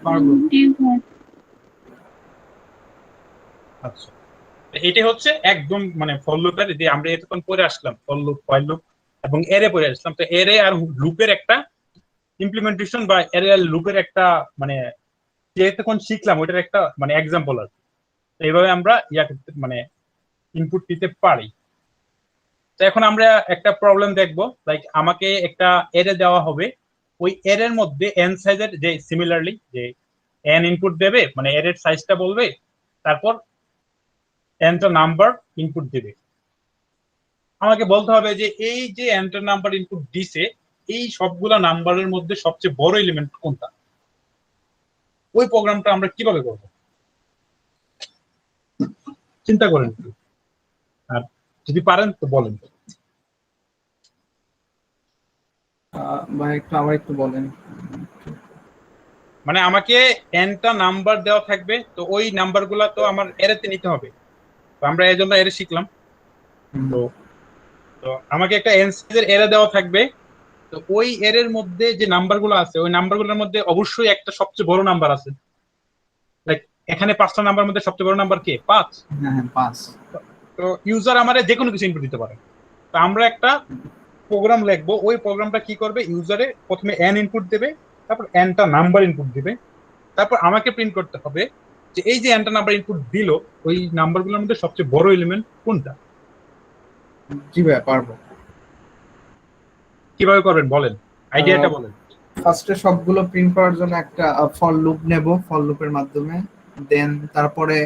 [SPEAKER 2] পারবো।
[SPEAKER 1] আচ্ছা, এটা হচ্ছে একদম মানে ফর লুপের যে আমরা এতক্ষণ পরে আসলাম, ফর লুপ, হোয়াইল লুপ এবং এরে পরে আসলাম। তো এরে আর লুপের একটা ইমপ্লিমেন্টেশন বা এরে আর লুপের একটা মানে যে এতক্ষণ শিখলাম ওইটার একটা মানে এক্সাম্পল আর কি। তো এইভাবে আমরা মানে ইনপুট দিতে পারি। তো এখন আমরা একটা প্রবলেম দেখবো, লাইক আমাকে একটা এরে দেওয়া হবে, ওই এর মধ্যে n সাইজের যে সিমিলারলি যে n ইনপুট দেবে মানে এর সাইজটা বলবে, তারপর nটা নাম্বার ইনপুট দেবে। আমাকে বলতে হবে যে এই যে nটা নাম্বার ইনপুট দিছে এই সবগুলা নাম্বারের মধ্যে সবচেয়ে বড় এলিমেন্ট কোনটা। ওই প্রোগ্রামটা আমরা কিভাবে করব চিন্তা করেন একটু, আর যদি পারেন তো বলেন।
[SPEAKER 2] ভাই একটু আবার একটু বলেন।
[SPEAKER 1] মানে আমাকে nটা নাম্বার দেওয়া থাকবে, তো ওই নাম্বারগুলা তো আমার এরেতে নিতে হবে। তো আমরা এই জন্য এরে শিখলাম। তো তো আমাকে একটা n সাইজের এরে দেওয়া থাকবে, তো ওই এরের মধ্যে যে নাম্বারগুলো আছে ওই নাম্বারগুলোর মধ্যে অবশ্যই একটা সবচেয়ে বড় নাম্বার আছে। লাইক এখানে 5টা নাম্বার মধ্যে সবচেয়ে বড় নাম্বার কে? 5।
[SPEAKER 2] হ্যাঁ হ্যাঁ 5।
[SPEAKER 1] তো ইউজার আমারে যে কোনো কিছু ইনপুট দিতে পারে। তো আমরা একটা প্রোগ্রাম লিখবো, ওই প্রোগ্রামটা কি করবে, ইউজারে প্রথমে n ইনপুট দেবে, তারপর nটা নাম্বার ইনপুট দিবে, তারপর আমাকে প্রিন্ট করতে হবে যে এই যে nটা নাম্বার ইনপুট দিল ওই নাম্বারগুলোর মধ্যে সবচেয়ে বড় এলিমেন্ট কোনটা।
[SPEAKER 2] জি ভাই পারবো।
[SPEAKER 1] কিভাবে করবেন বলেন, আইডিয়াটা বলেন।
[SPEAKER 2] ফার্স্টে সবগুলো প্রিন্ট করার জন্য একটা ফর লুপ নেব, ফর লুপের মাধ্যমে দেন তারপরে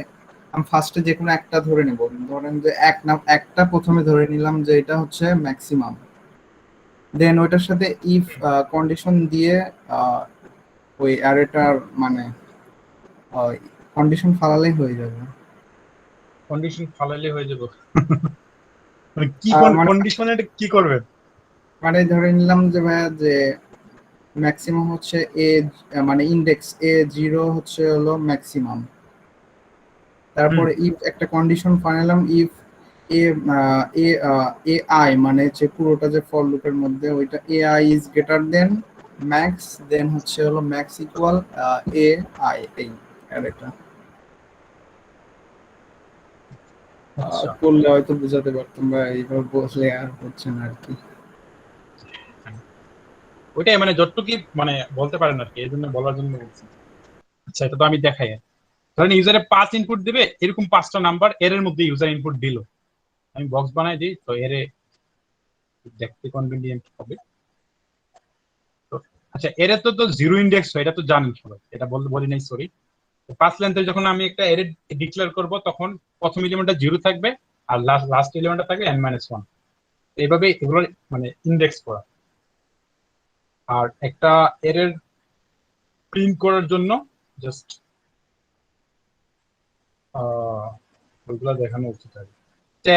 [SPEAKER 2] আমি ফার্স্টে যে কোনো একটা ধরে নেব। ধরেন যে একটা প্রথমে ধরে নিলাম যে এটা হচ্ছে ম্যাক্সিমাম, দেন ওইটার সাথে ইফ কন্ডিশন দিয়ে ওই অ্যারেটার মানে কন্ডিশন ফালালেই হয়ে যাবে।
[SPEAKER 1] কন্ডিশন ফালাইলে হয়ে যাবে মানে কি
[SPEAKER 2] মানে
[SPEAKER 1] কন্ডিশনে কি করবেন?
[SPEAKER 2] মানে ধরে নিলাম যে ভাইয়া যে ম্যাক্সিমাম হচ্ছে এ, মানে ইন্ডেক্স A0 হচ্ছে হলো ম্যাক্সিমাম। তারপরে ইফ একটা কন্ডিশন ফালালাম, if a a a i মানে যে পুরোটা যে ফর লুপের মধ্যে ওইটা a i is greater than max, then হচ্ছে হলো ম্যাক্স ইকুয়াল এ আই, এই আর এটা
[SPEAKER 1] আচ্ছা,
[SPEAKER 2] করলে হয়তো বুঝাতে পারতাম বা এইভাবে বসলে আর হচ্ছে না আর কি।
[SPEAKER 1] ওইটাই মানে যতটুকু মানে বলতে পারেন আর কি, এই জন্য বলার জন্য বলছি। আচ্ছা, এটা তো আমি দেখাই। ধরেন ইউজারে 5 ইনপুট দিবে, এরকম 5টা নাম্বার এর মধ্যে ইউজার ইনপুট দিল, আমি বক্স বানাই দিই তো এরে দেখতে কনভিনিয়েন্ট হবে। তো আচ্ছা, এরে তো তো জিরো ইন্ডেক্স হয়, এটা তো জানেন সবাই, এটা বলি নাই সরি। 5 লেন্থে যখন আমি একটা এরে ডিক্লেয়ার করব তখন প্রথম এলিমেন্টটা 0 থাকবে আর লাস্ট এলিমেন্টটা থাকবে n-1। এইভাবে এগুলো মানে ইন্ডেক্স করা। আর একটা এরের প্রিন্ট করার জন্য জাস্ট ওইগুলা দেখানো উচিত আর কি।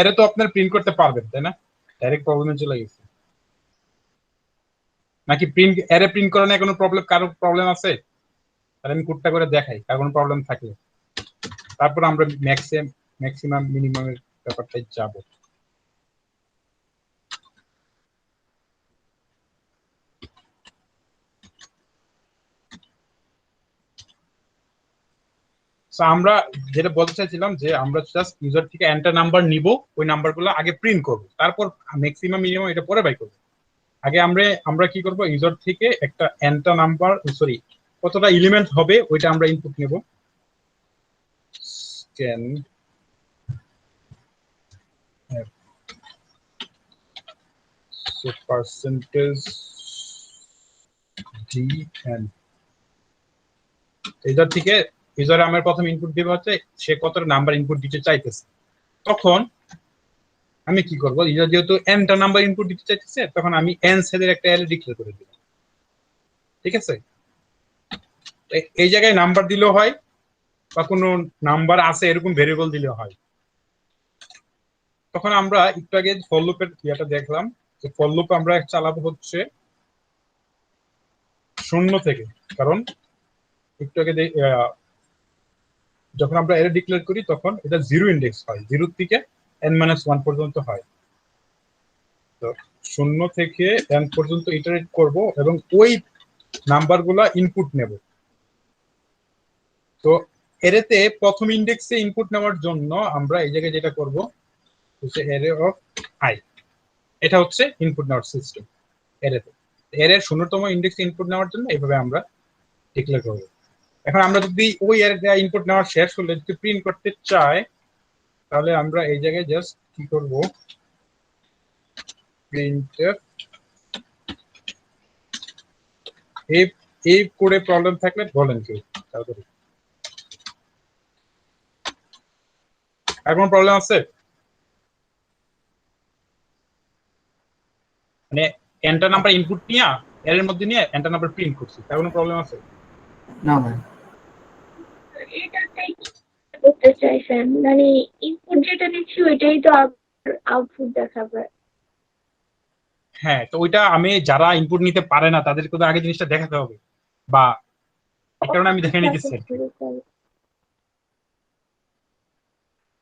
[SPEAKER 1] এরে তো আপনার প্রিন্ট করতে পারবেন তাই না? ডাইরেক্ট প্রবলেমে চলে গেছে নাকি? প্রিন্ট এরে প্রিন্ট করা নিয়ে কোনো প্রবলেম, কারো প্রবলেম আছে? তাহলে আমি কোডটা করে দেখাই, কার কোনো প্রবলেম থাকলে তারপর আমরা ম্যাক্সিমাম মিনিমামের ব্যাপারটাই যাব। আমরা যেটা বলতে চাইছিলাম যে আমরা জাস্ট ইউজার থেকে এন্টার নাম্বার নিব, ওই নাম্বারগুলো আগে প্রিন্ট করব, তারপর ম্যাক্সিমাম মিনিমাম এটা পরে বাই করব। আগে আমরা কি করব, ইউজার থেকে একটা এন্টার নাম্বার সরি কতটা এলিমেন্ট হবে ওইটা আমরা ইনপুট নেব। Scan percentage D and user থেকে ইউজার আমার প্রথম ইনপুট দিবে হচ্ছে সে কতটা নাম্বার ইনপুট দিতে চাইতেছে। তখন আমি কি করব, ইউজার যেহেতু এনটা নাম্বার ইনপুট দিতে চাইতেছে তখন আমি এন সেলের একটা অ্যারে ডিক্লেয়ার করে দিলাম। ঠিক আছে, এই জায়গায় নাম্বার দিলেও হয় বা কোনো নাম্বার আছে এরকম ভেরিয়েবল দিলেও হয়। তখন আমরা একটু আগে ফর লুপের ইয়েটা দেখলাম, যে ফর লুপ আমরা চালাবো হচ্ছে শূন্য থেকে, কারণ একটু আগে যখন আমরা এর ডিক্লেয়ার করি তখন এটা 0 ইন্ডেক্স হয়, 0 থেকে n-1 পর্যন্ত হয়। তো 0 থেকে n পর্যন্ত ইটারেট করব এবং ওই নাম্বারগুলা ইনপুট নেব। তো এরেতে প্রথম ইন্ডেক্সে ইনপুট নেওয়ার জন্য আমরা এই জায়গায় যেটা করব হচ্ছে অ্যারে অফ i, এটা হচ্ছে ইনপুট নেওয়ার সিস্টেম এরেতে। এর 0তম ইন্ডেক্সে ইনপুট নেওয়ার জন্য এইভাবে আমরা ডিক্লেয়ার করব। এখন আমরা যদি ওই এর ইনপুট নেওয়ার শেষ হলে যদি প্রিন্ট করতে চাই, তাহলে আমরা এই জায়গায় জাস্ট কি করব, প্রিন্টএফ। এই কোডে প্রবলেম থাকলে বলেন কেউ তাড়াতাড়ি। আর কোনো প্রবলেম আছে? মানে এন্টার নাম্বার ইনপুট নিয়ে এর মধ্যে নিয়ে এন্টার নাম্বার প্রিন্ট করছি, তার কোনো প্রবলেম আছে?
[SPEAKER 2] না ভাই,
[SPEAKER 8] এটাতেই করতে চাইছেন, মানে ইনপুট যেটা দিচ্ছি ওইটাই তো আউটপুট দেখাবে।
[SPEAKER 1] হ্যাঁ, তো ওইটা আমি যারা ইনপুট নিতে পারে না তাদেরকে তো আগে জিনিসটা দেখাতে হবে, বা এই কারণে আমি দেখে নিতেছি।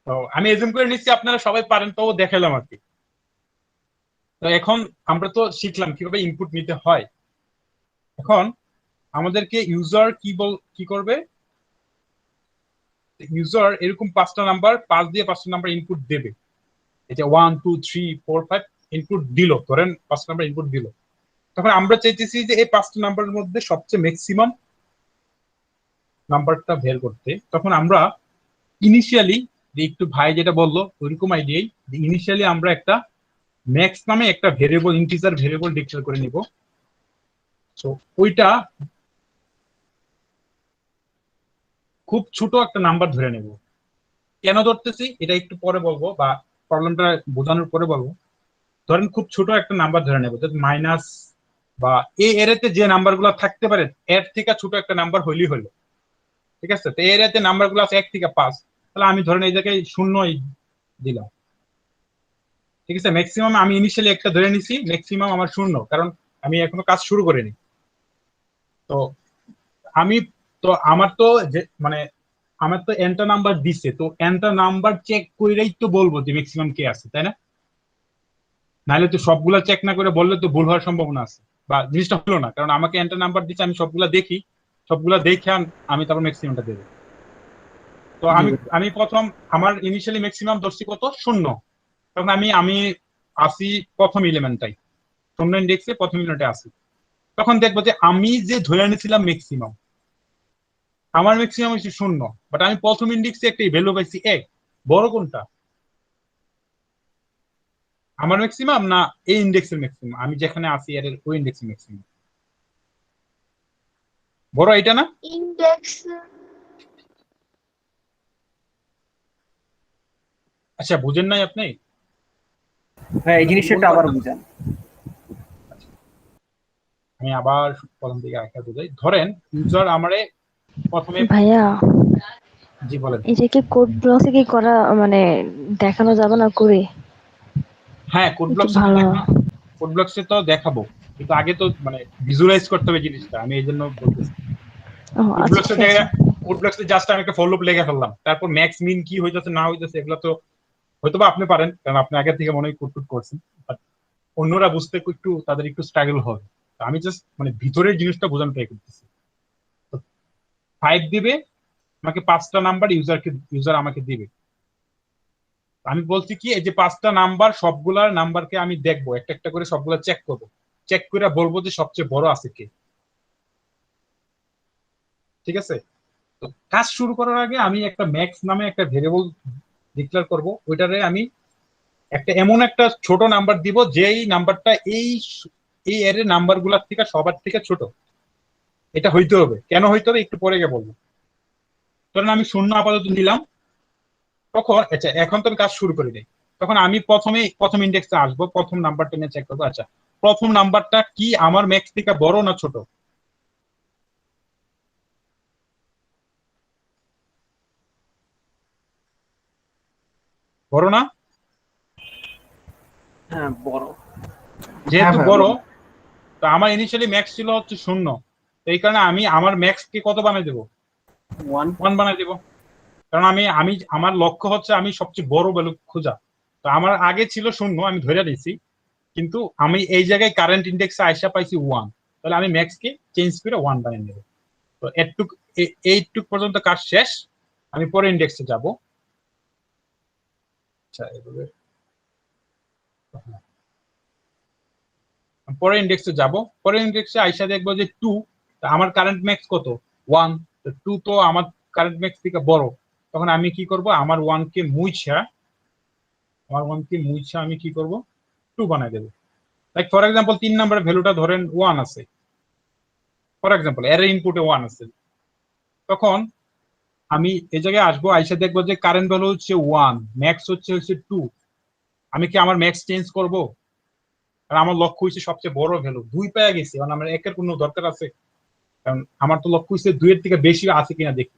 [SPEAKER 1] তো আমি এজুম করে নিচ্ছি আপনারা সবাই পারেন, তো দেখালাম আর কি। তো এখন আমরা তো শিখলাম কিভাবে ইনপুট নিতে হয়। এখন আমাদেরকে ইউজার কি করবে, ইউজার এরকম 5টা নাম্বার 5 দিয়ে 5টা নাম্বার ইনপুট দেবে। এই যে 1 2 3 4 5 ইনপুট দিল, ধরেন 5টা নাম্বার ইনপুট দিল। তখন আমরা চাইতেছি যে এই 5টা নাম্বারের মধ্যে সবচেয়ে ম্যাক্সিমাম নাম্বারটা বের করতে। তখন আমরা ইনিশিয়ালি একটু ভাই যেটা বললো ওইরকম আইডিয়াই, ইনিশিয়ালি আমরা একটা ম্যাক্স নামে একটা ভেরিয়েবল, ইন্টিজার ভেরিয়েবল ডিক্লেয়ার করে নিব। তো ওইটা খুব ছোট একটা নাম্বার ধরে নেব। কেন ধরতেছি এটা একটু পরে বলবো, বা প্রবলেমটা বোঝানোর পরে বলবো। ধরেন খুব ছোট একটা নাম্বার ধরে নেব, মাইনাস বা এই এরিয়াতে যে নাম্বারগুলো থাকতে পারে এর থেকে ছোট একটা নাম্বার হইলেই হলো। ঠিক আছে, তো এই এরিয়াতে নাম্বারগুলো আছে 1 থেকে 5, তাহলে আমি ধরেন এই জায়গায় 0 দিলাম। ঠিক আছে, ম্যাক্সিমাম আমি ইনিশিয়ালি একটা ধরে নিছি, ম্যাক্সিমাম আমার 0, কারণ আমি এখনো কাজ শুরু করিনি। তো আমি তো আমার তো মানে আমার তো এনটা নাম্বার দিছে, তো এনটা নাম্বার চেক কইরাই তো বলবো যে ম্যাক্সিমাম কে আছে, তাই না? নাহলে তো সবগুলা চেক না করে বললে তো ভুল হওয়ার সম্ভাবনা আছে, বা জিনিসটা হলো না। কারণ আমাকে এনটা নাম্বার দিচ্ছে, আমি সবগুলা দেখি, সবগুলা দেখে আমি তারপর ম্যাক্সিমামটা দেবো। তো আমি প্রথম আমার ইনিশিয়ালি ম্যাক্সিমাম ধরছি কত, 0। তখন আমি আসি প্রথম এলিমেন্টটাই, 0 ইন্ডেক্সে প্রথম এলিমেন্টে আসি। তখন দেখবো যে আমি যে ধরে নিয়েছিলাম ম্যাক্সিমাম, আমার ম্যাক্সিমাম হচ্ছে 0, বাট আমি প্রথম ইন্ডেক্সে একটা ভ্যালু পাইছি 1। বড় কোনটা, আমার ম্যাক্সিমাম না এই ইন্ডেক্সের ম্যাক্সিমাম? আমি যেখানে আসি এর ওই ইন্ডেক্সের ম্যাক্সিমাম বড়, এটা না?
[SPEAKER 8] ইন্ডেক্স
[SPEAKER 1] আচ্ছা, বুঝেন নাই আপনি?
[SPEAKER 6] হ্যাঁ, এই জিনিসটা আবার বুঝান।
[SPEAKER 1] আমি আবার প্রথম থেকে একটা বুঝাই। ধরেন ইউজার আমারে প্রথমে,
[SPEAKER 4] ভাইয়া
[SPEAKER 1] জি বলেন।
[SPEAKER 4] এই যে কি কোড ব্লকসে কি করা, মানে দেখানো যাবে না করে?
[SPEAKER 1] হ্যাঁ, কোড
[SPEAKER 4] একটু
[SPEAKER 1] ব্লকসে
[SPEAKER 4] ভালো।
[SPEAKER 1] কোড ব্লকসে তো দেখাবো, কিন্তু আগে তো মানে ভিজুয়ালাইজ করতে হবে জিনিসটা, আমি এই জন্য বলতেছি।
[SPEAKER 4] ও
[SPEAKER 1] কোড
[SPEAKER 4] আচ্ছা,
[SPEAKER 1] ব্লকসে
[SPEAKER 4] ঠিক আছে।
[SPEAKER 1] কোড ব্লকসে জাস্ট আমি একটা ফর লুপ লিখে ফেললাম, তারপর ম্যাক্স মিন কি হইতাছে না হইতাছে এগুলো তো হয়তোবা আপনি পারেন, কারণ আপনি আগে থেকে মনে হয় কোড টুড করছেন, বাট অন্যরা বুঝতে একটু তাদের একটু স্ট্রাগল হবে। আমি জাস্ট মানে ভিতরের জিনিসটা বোঝানো ট্রাই করতেছি। 5 দিবে আমাকে, 5টা নাম্বার ইউজার আমাকে দিবে। আমি বলছি কি, এই যে 5টা নাম্বার, সবগুলার নাম্বারকে আমি দেখবো, একটা একটা করে সবগুলা চেক করবো, চেক করে বলবো যে সবচেয়ে বড় আছে কে। ঠিক আছে, তো কাজ শুরু করার আগে আমি একটা ম্যাক্স নামে একটা ভেরিয়েবল ডিক্লেয়ার করব। ওইটারে আমি একটা এমন একটা ছোট নাম্বার দিব যেই নাম্বারটা এই এর নাম্বার গুলার থেকে সবার থেকে ছোট। এটা হইতে হবে, কেন হইতে হবে একটু পরে গিয়ে বলবো। ধরেন আমি 0 আপাতত নিলাম, তখন আচ্ছা এখন তো আমি কাজ শুরু করে দিই। তখন আমি প্রথম ইন্ডেক্সে আসবো, প্রথম নাম্বারটা নিয়ে চেক করবো। আচ্ছা, প্রথম নাম্বারটা কি আমার ম্যাক্স থেকে বড় না ছোট? বড় না?
[SPEAKER 6] হ্যাঁ, বড়।
[SPEAKER 1] যেহেতু
[SPEAKER 2] হ্যাঁ,
[SPEAKER 1] বড়, তো আমার ইনিশিয়ালি ম্যাক্স ছিল হচ্ছে 0, তো এই কারণে আমি আমার ম্যাক্স কে কত বানাই দেবো,
[SPEAKER 6] 1
[SPEAKER 1] 1 বানাই দেবো। কারণ আমি আমি আমার লক্ষ্য হচ্ছে আমি সবচেয়ে বড় ভ্যালু খোঁজা। তো আমার আগে ছিল 0, আমি ধরে দিয়েছি, কিন্তু আমি এই জায়গায় কারেন্ট ইন্ডেক্সে আইসা পাইছি 1, তাহলে আমি ম্যাক্স কে চেঞ্জ করে 1 বানিয়ে নেব। তো এইটুক পর্যন্ত কাজ শেষ। আমি পরে ইন্ডেক্সে যাব। আচ্ছা, এভাবে পরে ইন্ডেক্সে যাব। পরে ইন্ডেক্সে আইসা দেখবো যে 2, আমার কারেন্ট ম্যাক্স কত, 1। তো 2 তো আমার কারেন্ট ম্যাক্স থেকে বড়। তখন আমি কি করব, আমার 1 কে মুইছা আমি কি করব, 2 বানাই দেব। লাইক ফর এক্সাম্পল 3 নম্বরের ভ্যালুটা ধরেন 1 আছে, ফর এক্সাম্পল এর ইনপুটে 1 আছে। তখন আমি এই জায়গায় আসবো, আইসা দেখবো যে কারেন্ট ভ্যালু হচ্ছে 1, ম্যাক্স হচ্ছে 2। আমি কি আমার ম্যাক্স চেঞ্জ করব? আর আমার লক্ষ্য হচ্ছে সবচেয়ে বড় ভ্যালু 2 পেয়ে গেছি, কারণ আমার 1 এর কোনো দরকার আছে? কারণ আমার তো লক্ষ্য হচ্ছে 2 এর থেকে বেশি আছে কিনা দেখি।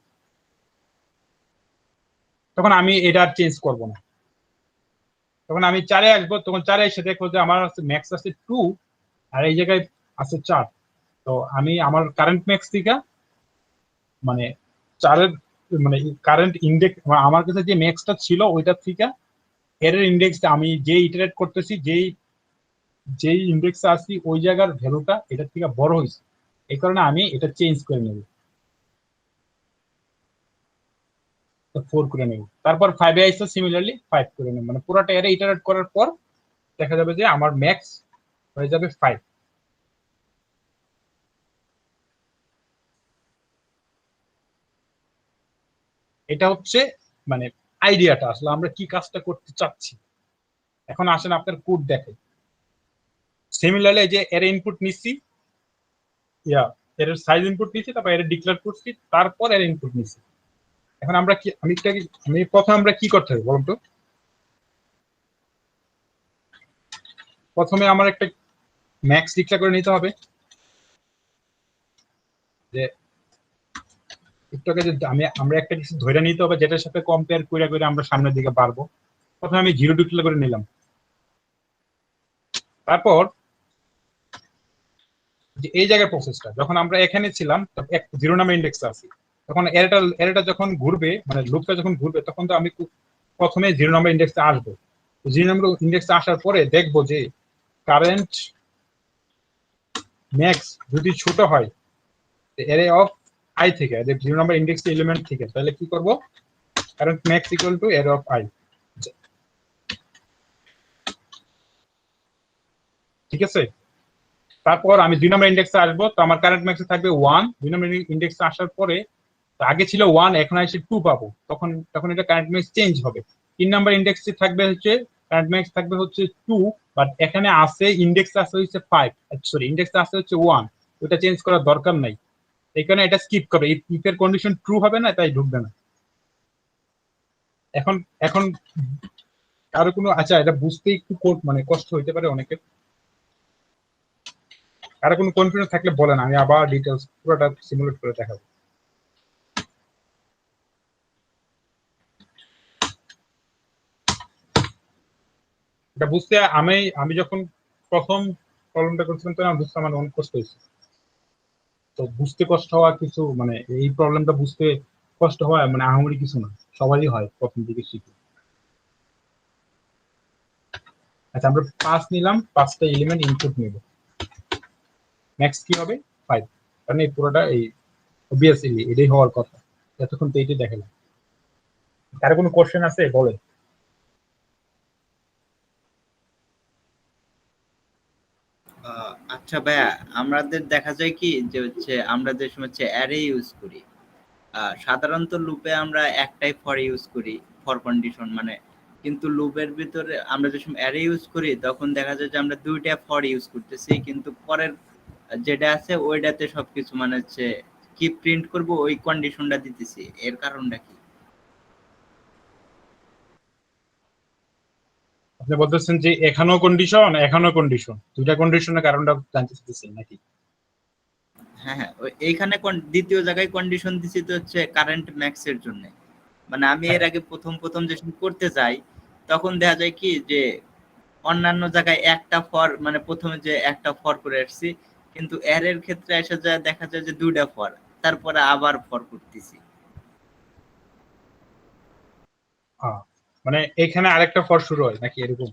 [SPEAKER 1] তখন আমি এটা আর চেঞ্জ করব না। তখন আমি 4-এ আসবো, তখন 4-এ এসে দেখবো যে আমার ম্যাক্স আছে 2, আর এই জায়গায় আছে 4। তো আমি আমার কারেন্ট ম্যাক্স থেকে মানে 4-এর মানে কারেন্ট ইন্ডেক্স, আমার কাছে যে ম্যাক্সটা ছিল ওইটা থেকে এর ইন্ডেক্স আমি যে ইটারেট করতেছি, যেই ইন্ডেক্সে আসছি ওই জায়গার ভ্যালুটা এটার থেকে বড় হয়েছে। এই কারণে আমি এটা চেঞ্জ করে নেব, 4 করে নেব। তারপর 5-এ আইসা সিমিলারলি 5 করে নেব। মানে পুরোটা এর ইটারেট করার পর দেখা যাবে যে আমার ম্যাক্স হয়ে যাবে 5। এটা হচ্ছে মানে আইডিয়াটা, আসলে আমরা কি কাজটা করতে চাচ্ছি। এখন আসেন আপনার কোড দেখে। সিমিলারলি যে এর ইনপুট নিচ্ছি, এর সাইজ ইনপুট নিচ্ছি, তারপর এর ডিক্লেয়ার করছি, তারপর এর ইনপুট নিচ্ছি। এখন আমরা কি আমি প্রথমে আমরা কি করতে হবে বলুন তো? প্রথমে আমার একটা ম্যাক্স ডিক্লেয়ার করে নিতে হবে, যে একটু আগে যে আমরা একটা কিছু ধরে নিতে হবে যেটার সাথে কম্পেয়ার করে করে আমরা সামনের দিকে বাড়বো। প্রথমে আমি 0 ডিক্লেয়ার করে নিলাম। তারপর যে এই জায়গার প্রসেসটা, যখন আমরা এখানে ছিলাম 0 নামে ইন্ডেক্স আছে, তখন এরটা যখন ঘুরবে, মানে লুপটা যখন ঘুরবে, তখন তো আমি প্রথমে 0 নাম্বার ইন্ডেক্সে আসবো। 0 নাম্বার ইন্ডেক্সে আসার পরে দেখবো যে কারেন্ট ম্যাক্স যদি ছোট হয় এরে অফ আই থেকে, 0 নাম্বার ইন্ডেক্স এলিমেন্ট থেকে, তাহলে কি করব, কারেন্ট ম্যাক্স ইকুয়াল টু এরে অফ আই। ঠিক আছে? তারপর আমি 2 নম্বর ইন্ডেক্সে আসবো, তো আমার কারেন্ট ম্যাক্সে থাকবে 1। 2 নম্বর ইন্ডেক্সে আসার পরে আগে ছিল 1, এখন আসে 2 পাবো, তখন এটা কারেন্ট ম্যাক্স চেঞ্জ হবে। 3 নম্বর ইন্ডেক্সে থাকবে হচ্ছে কারেন্ট ম্যাক্স থাকবে হচ্ছে 2, বাট এখানে আছে ইন্ডেক্স আছে হচ্ছে 5, সরি ইন্ডেক্স আছে হচ্ছে 1, ওটা চেঞ্জ করার দরকার নাই। এই কারণে এটা স্কিপ করবে, ইফ এর কন্ডিশন ট্রু হবে না, তাই ঢুকবে না। এখন এখন আরো কোনো, আচ্ছা এটা বুঝতে একটু মানে কষ্ট হইতে পারে অনেকের। আর কোনো কনফিউশন থাকলে বলেন, আমি আবার ডিটেইলস পুরোটা সিমুলেট করে দেখাবো। এটা বুঝতে আমি যখন প্রথম প্রবলেমটা করছিলাম তো আমি বুঝতে আমার অনেক কষ্ট হয়েছে। তো বুঝতে কষ্ট হওয়া কিছু, মানে এই প্রবলেমটা বুঝতে কষ্ট হয় মানে আহামরি কিছু না, সবারই হয় প্রথম দিকে শিখে। আচ্ছা, আমরা 5 নিলাম, 5টা এলিমেন্ট ইনপুট নেব, ম্যাক্স কি হবে 5, কারণ এই পুরোটা এই অবভিয়াসলি এটাই হওয়ার কথা। এতক্ষণ তো এইটাই দেখালাম। তার কোনো কোশ্চেন আছে বলে?
[SPEAKER 7] আচ্ছা ভাইয়া, আমাদের দেখা যায় কি যে হচ্ছে আমরা যে সময় হচ্ছে অ্যারে ইউজ করি, সাধারণত লুপে আমরা একটাই ফর ইউজ করি, ফর কন্ডিশন মানে, কিন্তু লুপের ভিতরে আমরা যে সময় অ্যারে ইউজ করি তখন দেখা যায় যে আমরা 2টা ফর ইউজ করতেছি, কিন্তু পরের যেটা আছে ওইটাতে সবকিছু মানে হচ্ছে কি প্রিন্ট করব ওই কন্ডিশনটা দিতেছি, এর কারণটা কি?
[SPEAKER 1] আপনি বলতেছেন যে এখানেও কন্ডিশন, দুইটা কন্ডিশনের কারণটা জানতে চাইতেছেন নাকি?
[SPEAKER 7] হ্যাঁ হ্যাঁ, এইখানে দ্বিতীয় জায়গায় কন্ডিশন দিছি তো হচ্ছে কারেন্ট ম্যাক্স এর জন্য। মানে আমি এর আগে প্রথম যে করতে যাই তখন দেখা যায় কি যে অন্যান্য জায়গায় একটা ফর, মানে প্রথমে যে একটা ফর করে আসছি কিন্তু অ্যারের ক্ষেত্রে এসে যায় দেখা যায় যে 2টা ফর, তারপরে আবার ফর করতেছি।
[SPEAKER 1] মানে এখানে আরেকটা ফর শুরু হয় নাকি এরকম?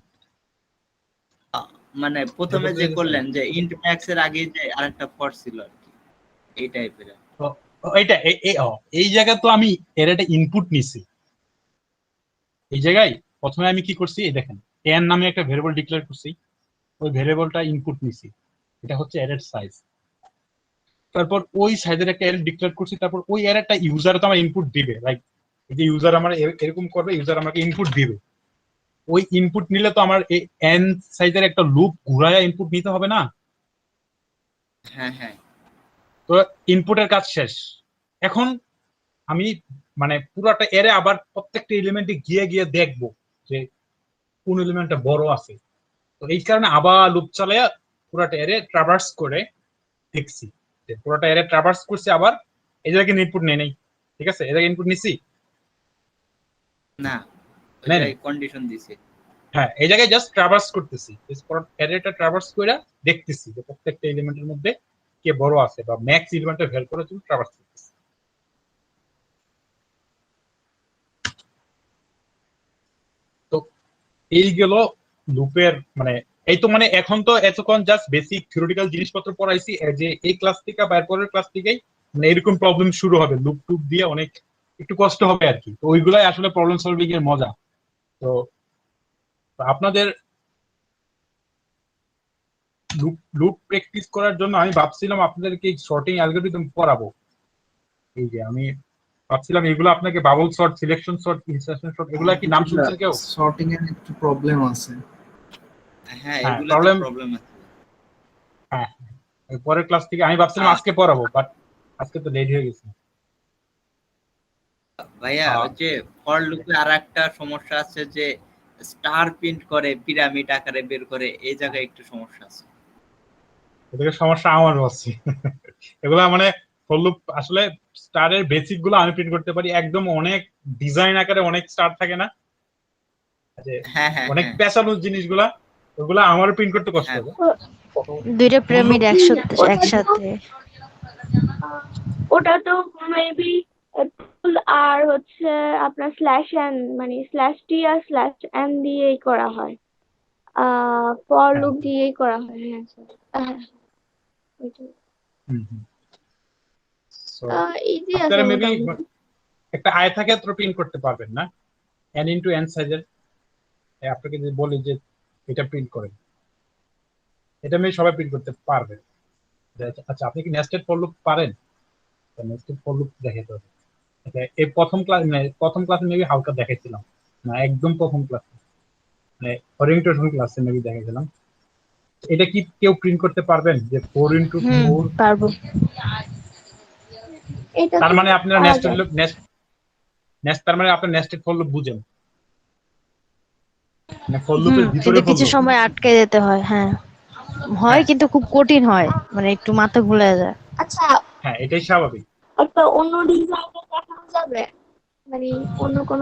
[SPEAKER 7] মানে প্রথমে যে করলেন যে ইন্ট ম্যাক্স এর আগে যে আরেকটা ফর ছিল আর কি, এই টাইপের।
[SPEAKER 1] এইটা এই জায়গায় তো আমি এর একটা ইনপুট নিছি। এই জায়গায় প্রথমে আমি কি করছি, এই দেখেন এন নামে একটা ভেরিয়েবল ডিক্লেয়ার করছি, ওই ভেরিয়েবলটা ইনপুট নিছি, এটা হচ্ছে এর সাইজ। তারপর ওই সাইজের একটা এর ডিক্লেয়ার করছি, তারপর ওই এর একটা ইউজার তো আমার ইনপুট দিবে, লাইক এই যে ইউজার আমার এরকম করবে, ইউজার আমাকে ইনপুট দিবে। ওই ইনপুট নিলে তো আমার এই এন সাইজের একটা লুপ ঘুরায়া ইনপুট নিতে হবে না?
[SPEAKER 7] হ্যাঁ হ্যাঁ।
[SPEAKER 1] তো ইনপুটের কাজ শেষ। এখন আমি মানে পুরোটা এরে আবার প্রত্যেকটা এলিমেন্টে গিয়ে গিয়ে দেখবো যে কোন এলিমেন্টটা বড় আছে। তো এই কারণে আবার লুপ চালায়া পুরোটা এরে ট্রাভার্স করে দেখছি যে পুরোটা এরে ট্রাভার্স করছে, আবার এই জায়গায় ইনপুট নেই, ঠিক আছে, এই জায়গায় ইনপুট নিছি
[SPEAKER 7] না,
[SPEAKER 1] নেই,
[SPEAKER 7] এটাই কন্ডিশন দিছে।
[SPEAKER 1] হ্যাঁ এই জায়গায় জাস্ট ট্রাভার্স করতেছি, এরেটা ট্রাভার্স করে দেখতেছি যে প্রত্যেকটা এলিমেন্টের মধ্যে কে বড় আছে বা ম্যাক্স এলিমেন্টের ভ্যালু করে তুমি ট্রাভার্স করতেছি। তো এই গেল লুপের মানে, এই তো মানে এখন তো এতক্ষণ জাস্ট বেসিক থিওরিটিক্যাল জিনিসপত্র পড়াইছি, যে এই ক্লাস থেকে বা এরপরের ক্লাস থেকেই মানে এরকম প্রবলেম শুরু হবে, লুপ টুপ দিয়ে অনেক একটু কষ্ট হবে আর কি। তো ওইগুলাই আসলে প্রবলেম সলভিং এর মজা। তো আপনাদের লুপ প্র্যাকটিস করার জন্য আমি ভাবছিলাম আপনাদেরকে সর্টিং অ্যালগরিদম পড়াবো। এই যে আমি ভাবছিলাম এগুলো আপনাকে bubble sort, selection sort, insertion sort, এগুলো কি নাম শুনছেন কেউ?
[SPEAKER 2] সর্টিং এর একটু প্রবলেম আছে।
[SPEAKER 7] হ্যাঁ,
[SPEAKER 1] হ্যাঁ,
[SPEAKER 7] এগুলো প্রবলেম আছে।
[SPEAKER 1] হ্যাঁ, পরের ক্লাস থেকে আমি ভাবছিলাম আজকে পড়াবো, বাট আজকে তো লেট হয়ে গেছে।
[SPEAKER 7] ভাইয়া হচ্ছে ফর লুপে আরেকটা সমস্যা আছে যে স্টার প্রিন্ট করে পিরামিড আকারে বের করে, এই জায়গায় একটু সমস্যা আছে।
[SPEAKER 1] এদিকে সমস্যা আমার হচ্ছে এগুলা মানে ফর লুপ আসলে স্টারের বেসিক গুলো আমি প্রিন্ট করতে পারি, একদম অনেক ডিজাইন আকারে অনেক স্টার থাকে না,
[SPEAKER 7] হ্যাঁ হ্যাঁ,
[SPEAKER 1] অনেক পেঁচানো জিনিসগুলা, ওগুলা আমার প্রিন্ট করতে কষ্ট হবে।
[SPEAKER 4] দুইটা পিরামিড একসাথে
[SPEAKER 8] ওটা তো মেবি আর হচ্ছে আপনার স্ল্যাশ এন মানে স্ল্যাশ টি আর স্ল্যাশ এন দিয়েই করা হয়, ফর লুপ দিয়েই করা হয়। হ্যাঁ স্যার, ইজি আছে
[SPEAKER 1] আপনারা মেবি
[SPEAKER 8] মোটামুটি।
[SPEAKER 1] একটা আয়তাক্ষেত্র প্রিন্ট করতে পারবেন না, n ইনটু n সাইজের। আপনাকে যদি বলি যে এটা প্রিন্ট করেন, এটা মেবি সবাই প্রিন্ট করতে পারবে। আচ্ছা, আপনি কি নেস্টেড ফর লুপ পারেন? নেস্টেড ফর লুপ দেখাতে হবে। আচ্ছা, এই প্রথম ক্লাসে মেবি হালকা দেখাইছিলাম না, একদম প্রথম ক্লাসে মানে ওরিয়েন্টেশন ক্লাসে মেবি দেখাইছিলাম। এটা কি কেউ প্রিন্ট করতে পারবেন যে 4 ইনটু 4?
[SPEAKER 4] পারবো।
[SPEAKER 1] তার মানে আপনারা তার মানে আপনার নেস্টেড ফর লুপ বুঝেন, মানে ফর লুপের ভিতরে
[SPEAKER 4] কিন্তু কিছু সময় আটকে যেতে হয়। হ্যাঁ হয়, কিন্তু খুব কঠিন হয়, মানে একটু মাথা ঘুরে যায়।
[SPEAKER 8] আচ্ছা,
[SPEAKER 1] হ্যাঁ এটাই স্বাভাবিক।
[SPEAKER 8] একটা অন্য ডিজাইনে দেখানো যাবে, মানে অন্য কোন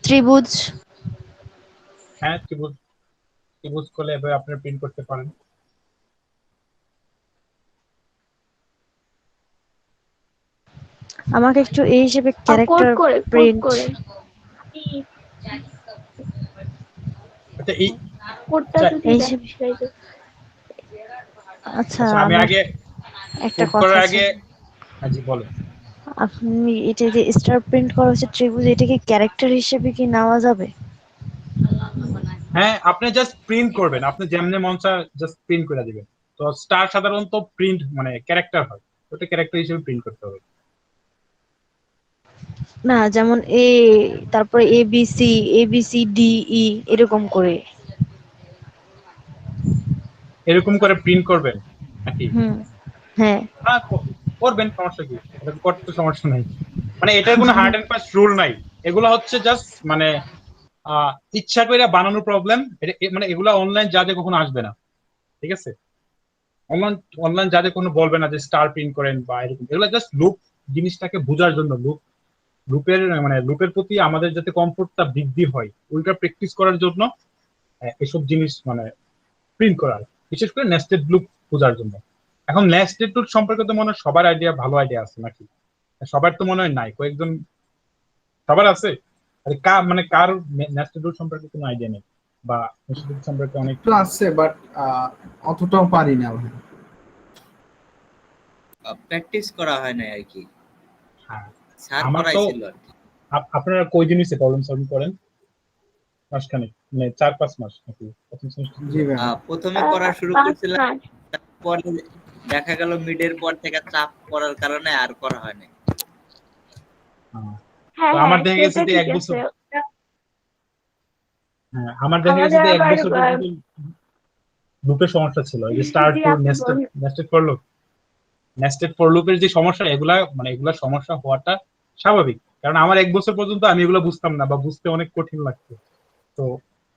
[SPEAKER 4] ত্রিভুজ,
[SPEAKER 1] হ্যাঁ ত্রিভুজ করলে এভাবে আপনারা প্রিন্ট করতে পারেন।
[SPEAKER 4] আমাকে একটু এই হিসেবে ক্যারেক্টার প্রিন্ট
[SPEAKER 1] আচ্ছা, এই
[SPEAKER 8] কোডটা যদি দেখাইতে।
[SPEAKER 4] আচ্ছা
[SPEAKER 1] আমি আগে
[SPEAKER 4] একটা কথা
[SPEAKER 1] আগে জি বলেন।
[SPEAKER 4] আপনি এটা যে স্টার প্রিন্ট করা হচ্ছে ত্রিভুজ, এটা কি ক্যারেক্টার হিসেবে কি নেওয়া যাবে?
[SPEAKER 1] হ্যাঁ, আপনি জাস্ট প্রিন্ট করবেন, আপনি যেমনে মন চায় জাস্ট প্রিন্ট করে দিবেন। তো স্টার সাধারণত প্রিন্ট মানে ক্যারেক্টার হয়, ওটা ক্যারেক্টার হিসেবে প্রিন্ট করতে হবে।
[SPEAKER 4] না, যেমন এ, তারপরে ABCDE এরকম করে
[SPEAKER 1] প্রিন্ট করবেন নাকি?
[SPEAKER 4] হ্যাঁ
[SPEAKER 1] করবেন, সমস্যা কি, এটা করতে সমস্যা নাই। মানে এটার কোনো হার্ড এন্ড ফাস্ট রুল নাই, এগুলো হচ্ছে জাস্ট মানে ইচ্ছা করে বানানো প্রবলেম। মানে এগুলা অনলাইন যাদের কখনো আসবে না, ঠিক আছে? অনলাইন যাদের কোনো বলবে না যে স্টার প্রিন্ট করেন বা এরকম, এগুলো জাস্ট লুপ জিনিসটাকে বোঝার জন্য, লুপের প্রতি আমাদের যাতে কমফোর্টটা বৃদ্ধি হয়, ওইটা প্র্যাকটিস করার জন্য এসব জিনিস মানে প্রিন্ট করার, বিশেষ করে নেস্টেড লুপ বোঝার জন্য। এখন নেস্টেড রুট সম্পর্কে তো মনে হয় সবার আইডিয়া, ভালো আইডিয়া আছে নাকি? সবার তো মনে হয় নাই, কয়েকজন, সবার আছে। আর মানে কার নেস্টেড রুট সম্পর্কে কোনো আইডিয়া নেই, বা নেস্টেড রুট সম্পর্কে অনেক
[SPEAKER 2] একটু আছে বাট অতটাও পারি না ভাই।
[SPEAKER 7] প্র্যাকটিস করা হয় না আর কি,
[SPEAKER 1] হ্যাঁ।
[SPEAKER 7] স্যার
[SPEAKER 1] আমার তো
[SPEAKER 7] করাইছিল আর কি।
[SPEAKER 1] আপনারা কই জিনিসে প্রবলেম সলভিং করেন? মাসখানে, মানে 4-5 মাস নাকি প্রথম সেমিস্টার?
[SPEAKER 2] জি ভাই।
[SPEAKER 7] প্রথমে করা শুরু
[SPEAKER 8] 5
[SPEAKER 7] করছিলাম,
[SPEAKER 8] মাস।
[SPEAKER 7] পরে দেখা গেল মিডের পর থেকে চাপ পড়ার কারণে আর করা হয় না।
[SPEAKER 8] হ্যাঁ
[SPEAKER 1] তো
[SPEAKER 8] হ্যাঁ
[SPEAKER 1] আমার দেখা গেছে
[SPEAKER 8] সেটা
[SPEAKER 1] যে
[SPEAKER 8] ঠিক
[SPEAKER 1] 1 বছর,
[SPEAKER 8] আছে।
[SPEAKER 1] হ্যাঁ আমার দেখা গেছে
[SPEAKER 8] আমাদের
[SPEAKER 1] যে 1
[SPEAKER 8] আবার
[SPEAKER 1] বছর পর্যন্ত লুপের সমস্যা ছিল, এই যে স্টার্ট
[SPEAKER 8] জি
[SPEAKER 1] টু
[SPEAKER 8] আপনি
[SPEAKER 1] নেস্টেড,
[SPEAKER 8] বলুন।
[SPEAKER 1] নেস্টেড ফর লুপের যে সমস্যা, এগুলা সমস্যা হওয়াটা স্বাভাবিক, কারণ আমার 1 বছর পর্যন্ত আমি এগুলো বুঝতাম না বা বুঝতে অনেক কঠিন লাগতো। তো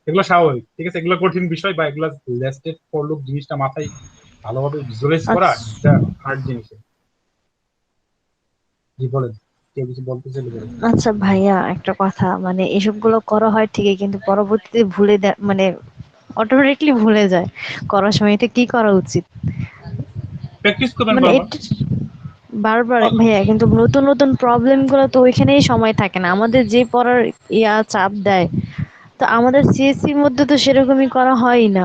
[SPEAKER 1] এগুলো স্বাভাবিক, ঠিক আছে, এগুলো কঠিন বিষয়, বা এগুলো নেস্টেড ফর লুপ জিনিসটা মাথায় ভালোভাবে ভিজুয়ালাইজ করা এটা হার্ড জিনিস। জি বলেন, কেউ কিছু বলতে চাইলে বলেন।
[SPEAKER 4] আচ্ছা ভাইয়া, একটা কথা, মানে এসবগুলো করা হয় ঠিকই, কিন্তু পরবর্তীতে মানে অটোমেটিকলি ভুলে যায়। করার সময় এটা কি করা উচিত?
[SPEAKER 1] প্র্যাকটিস করবেন
[SPEAKER 4] মানে
[SPEAKER 1] বারবার।
[SPEAKER 4] এটা বারবার ভাইয়া, কিন্তু নতুন নতুন প্রবলেম গুলো তো ওইখানেই সময় থাকে না, আমাদের যে পড়ার চাপ দেয়, তো আমাদের সিএসসির মধ্যে তো সেরকমই করা হয়ই না।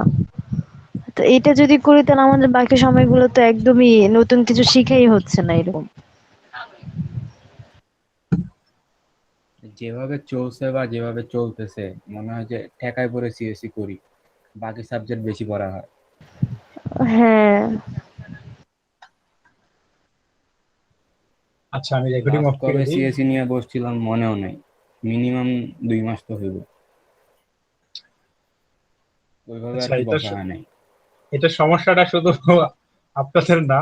[SPEAKER 4] তো এটা যদি করি তাহলে আমাদের বাকি সময়গুলো তো একদমই নতুন কিছু শিখাই হচ্ছে না এরকম।
[SPEAKER 9] যেভাবে চলছে বা যেভাবে চলতেছে, মনে হয় যে ঠেকায় পড়ে সিএসসি করি, বাকি সাবজেক্ট বেশি পড়া হয়।
[SPEAKER 4] হ্যাঁ।
[SPEAKER 1] আচ্ছা, আমি রেকর্ডিং
[SPEAKER 9] লাস্ট
[SPEAKER 1] অফ করে
[SPEAKER 9] কবে
[SPEAKER 1] দিই।
[SPEAKER 9] সিএসসি নিয়ে বসছিলাম মনেও নেই, মিনিমাম 2 মাস তো হইব, ওইভাবে আর
[SPEAKER 1] আচ্ছা,
[SPEAKER 9] কি বসা হয় নাই।
[SPEAKER 1] এটা সমস্যাটা শুধু আপনাদের না,